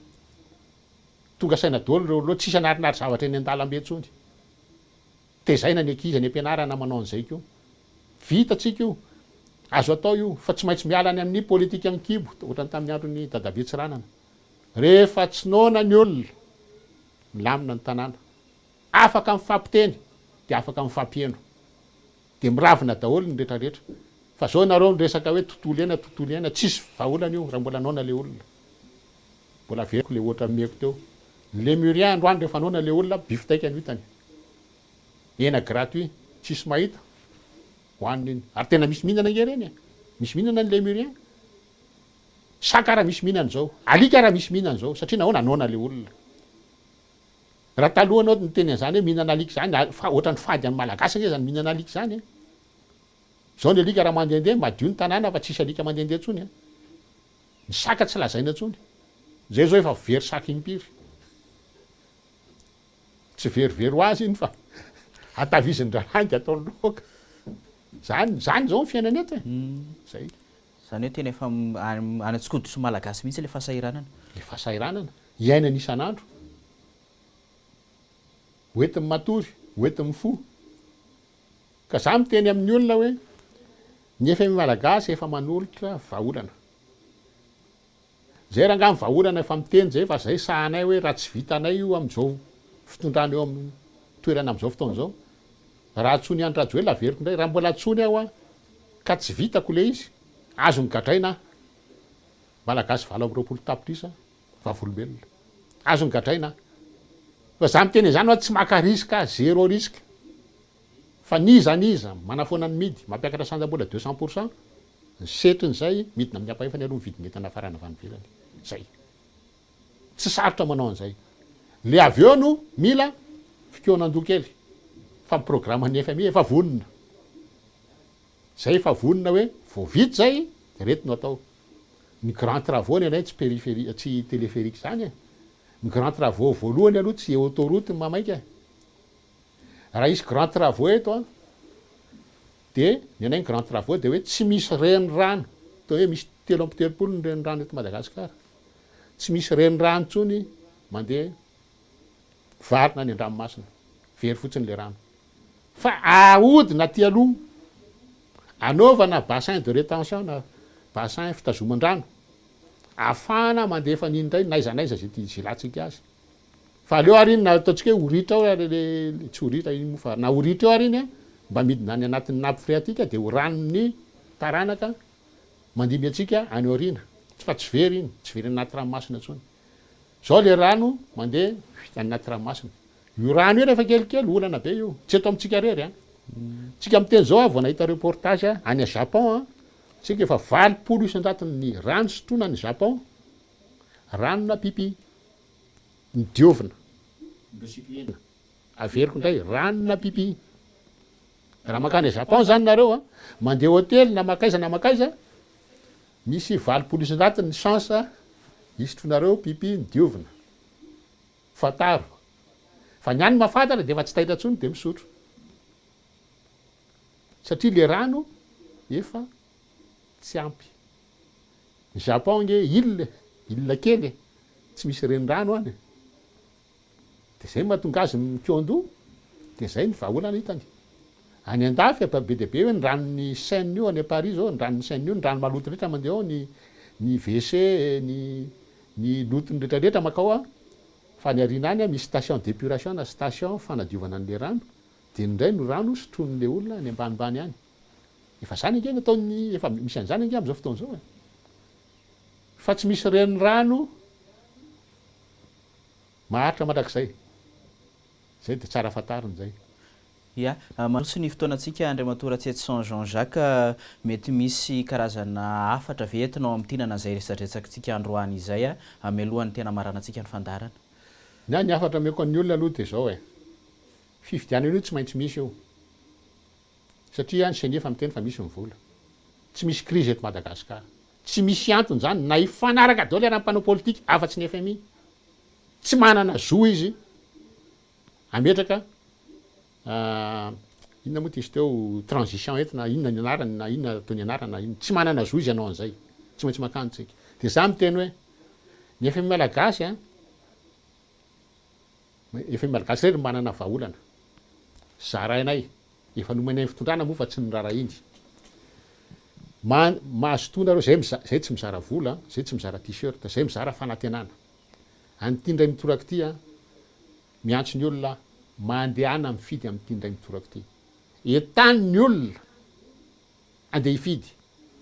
tonga saina daholo reo tsisy anarinary zavatra eny an-dalambe ntsony tezaina ny ankizy any ampianarana manao an'izay keo vita tsika io azo atao io fa tsy maintsy miala any amin'ny politika ny kibo ohatrany tamin'ny androny dadabe tsiranana rehefa tsy nona ny olona milamina ny tanàna afaka mifampiteny de afaka mifampieno de miravina daholo ny retraretra fa zao nareo ny resaka hoe tontolo iaina tsisy vahaolana io raha mbola nona le olona mbola veriko le ohatra meko teo le murien androany rehefa nona le olona bifitaika ny hitany ena gratuit tsisy mahita hoaniny iny ary tena misy mihinana ngereny misy mihinana n'le murien saka raha misy mihinana zao alika raha misy mihinana zao satria nahoana nona le olona raha taloha anao nyteny an'izany hoe mihinana alika zany fa ohatrany fady any Malagasy nge zany mihinana alika zany zao ny alika raha mandehandeha madio ny tanàna fa tsisy alika mandehandeha ntsony ny saka tsy lazaina ntsony zay zao efa very saky impiry tsy verivery ho azy iny fa atavizin-drahany de atao loaka zany zao ny fiainana eto zay zany hoe tena efa anatsikodio malagasy mihitsy le fahasahiranana le fahasahiranana iainana isan'andro hoentin'ny matory hoentin'ny fo ka za miteny amin'ny olona hoe ny FMI malagasy efa manolotra vahaolana zay raha ngamy vahaolana efa miteny zay fa zay sahanay hoe raha tsy vitanay io am'izao fitondrana eo amin'ny toerana am'izao fotoana zao raha tsony andro rajo hoe laveriko ndray raha mbola tsony aho a ka tsy vitako le izy azo ny gadraina malagasy 20 tapitrisa vavolombelona azo ny gadraina fa za miteny zany hoe tsy maka risque zéro risque fa niza manafoana ny midy mampiakatra sanjam-bola 200% ny setriny zay midina amin'ny ampahefany aloha vidiny entana farana vanivelany zay tsy sarotra manao an'izay le avy eo no mila fikonan-dokely fa miprograma ny FMI efa vonona zay efa vonona hoe vao vity zay de reti no atao ny grand travaux ny anay tsy périphérie tsy téléphérique zany ny grand travaux voalohany aloha tsy autoroute ny mamaika raha isy grand travaux eto a de ny anay ny grand travaux de hoe tsy misy renirano atao hoe misy 3 ny renirano eto Madagasikara tsy misy renirano tsony mandeha varina ny andranomasina very fotsiny le rano fa ahodina aty aloha anaovana bassin de rétention na bassin fitazoman-drano afana mandefa niny ndray naizanaiza zay ty zilatsika azy fa leo ary iny na ataontsika hoe oritra ao tsy oritra iny mo fa na oritra eo ary iny a mba midina any anatin'ny nappe phréatique de ho ranony taranaka mandimy atsika any orina fa tsy very iny tsy very anaty ranomasina tsony zao le rano mandeha anaty ranomasina io rano io rehefa kelikely olana be io tsy eto amitsika rery a tsika miteny zao a vao nahita reportage any a Japon a tsika efa 20 isan-jaton'ny rano sotrona ny Japon ranona pipi ny diovina averiko ndray ranona pipi raha makany Japon zany nareo a mandeha hôtely na makaiza misy 20 isan-jaton'ny chance isotronareo pipi ny diovina fataro fa ny any mafantatra de efa tsy tahitra tsony de misotro satria le rano efa tsy ampy ny Japon nge ile kely tsy misy renirano any de zay mahatonga azy mikiondo de zay ny vahaolana hitany any andafy be de be hoe ny ranony Seine io any Paris zao ny ranony Seine io ny rano maloto rehetra mandeha ao ny WC ny lotony rehetrarehetra makao a fa ny arina any a misy station d'épuration na station fanadiovana an'le rano de ndray no rano sotron'le olona ny ambanimbany any efa zany nge nataony efa misy an'izany nge am'izao fotoana zao fa tsy misy reny rano maharitra mandrak'izay zay de tsara fatariny zay ia manosy ny fotoanantsika Andriamatora RATSIETISON Jean-Jacques mety misy karazana afatra vetinao amin'tinana zay resadresakitsika androany izay a amelohan'ny tena maranantsika ny fandarana ny afatra meko an'ny olona aloha de zao fifidianana io tsy maintsy misy io satria ny senefa miteny fa misy mivola tsy misy crise eto Madagasikara tsy misy antony zany na ifanaraka dao le raha-mpanao politika afa-tsy ny FMI tsy manana zo izy ametraka inona moa ty izy teo transition etina inona ny anarany na inona ataony anarana iny tsy manana zo izy anao an'izay tsy maintsy makano tsika de za miteny hoe ny FMI malagasy a FMI malagasy rery manana vahaolana zarainay efa nomenay fitondrana moa fa tsy nirara iny mahazo tona reo zay tsy mizara vola zay tsy mizara t-shirt zay mizara fanantenana anyty ndray mitoraka ty a miantso ny olona mandehana mifidy amin'ity ndray mitoraka ty etany ny olona andeha hifidy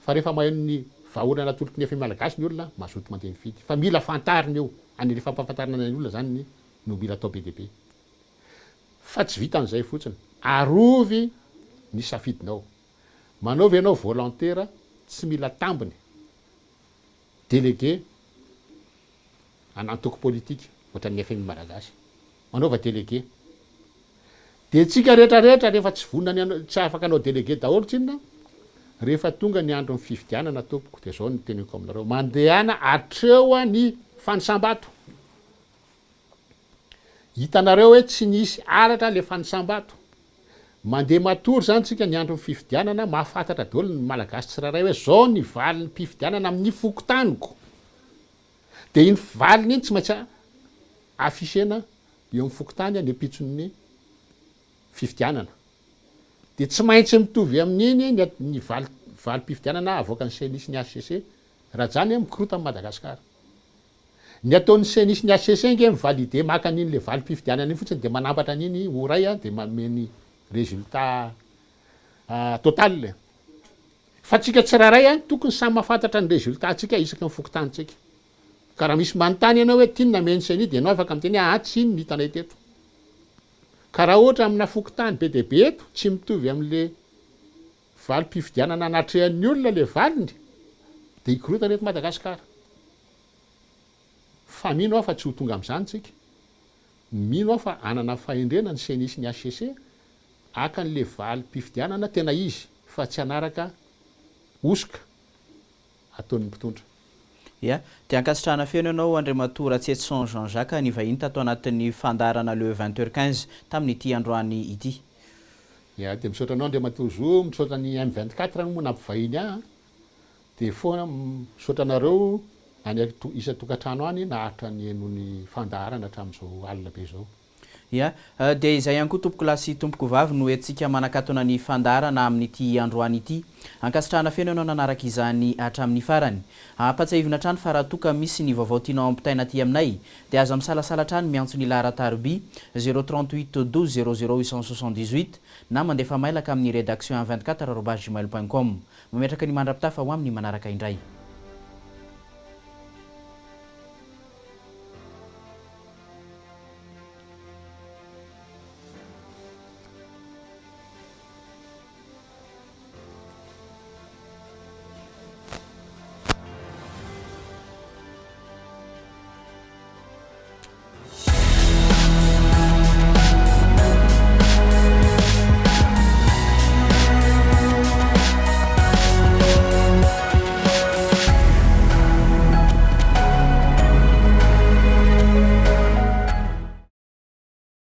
fa rehefa maheno ny vahaolana atoloky ny FMI malagasy ny olona mazoto mandeha mifidy fa mila fantariny eo any le fampafantarina ny olona zany no mila atao be de be fa tsy vita an'izay fotsiny arovy ny safidinao manaovy ianao volontaire tsy mila tambiny délégué anantoko politique ohatran'ny FMI malagasy manaova délégué de tsika rehetrarehetra rehefa tsy vonona tsy afaka anao délégué daholo tsinona rehefa tonga ny andro ny fifidianana tompoko de zao ny teniko aminareo mandehana atreoa ny fanisambato hitanareo hoe tsy nisy alatra le fanisambato mandeha matory zany tsika ny andro ny fifidianana mahafantatra daholo ny malagasy tsiraray hoe zao ny valiny mpifidianana amin'ny fokotaniko de iny valiny iny tsy maintsy afisena eo amin'ny fokotany ny apitson'ny fifidianana de tsy maintsy mitovy amin'iny ny valim-pifidianana avoaka ny senisy ny ACC raha zany mikorota amin'ny Madagasikara ny ataon'ny senisy ny ACC nge mivalide maka an'iny le valim-pifidianana iny fotsiny de manambatra an'iny oray de manome résultat total fa tsika tsiraray tokony samy mahafantatra ny résultat tsika isaky ny fokotanitsika ka raha misy manontany ianao hoe tiany nameny seny de anao afaka miteny tsy iny hitanay teto ka raha ohatra amina fokotany be deabe eto tsy mitovy am'le valim-pifidianana anatrehan'ny olona le valiny de hikorotana eto Madagasikara fa mino aho fa tsy ho tonga am'izany tsika mino aho fa anana fahendrena ny senisy ny ACC aka n'le valim-pifidianana tena izy fa tsy anaraka osoka ataon'ny mpitondra. Ia, de ankasitrahana feno ianao Andriamatoa RATSIETISON Jean-Jacques ny vahiny tato anatin'ny fandarana le 20h15 tamin'ity androany ity. Ia, de misaotra anao Andriamatoa Zo, misaotra ny M24 moa nampivahiny de foana misaotra anareo any isa tokantrano any naharitra ny enony fandarana hatramin'izao alina be zao. Ia, de izay ihany koa tompoko lahy sy tompoko vavy no entsika manakatona ny fandarana amin'ity androany ity. Ankasitrahana feno ianao nanaraka izany hatramin'ny farany. Ampatsahivina trano fa raha toka misy ny vaovao tianao ampitaina aty aminay de aza misalasala trano miantso ny laharataroby 038 12 00 878 na mandefa mailaka amin'ny rédaction 24@gmail.com. Mametraka ny mandrapitafa ho amin'ny manaraka indray.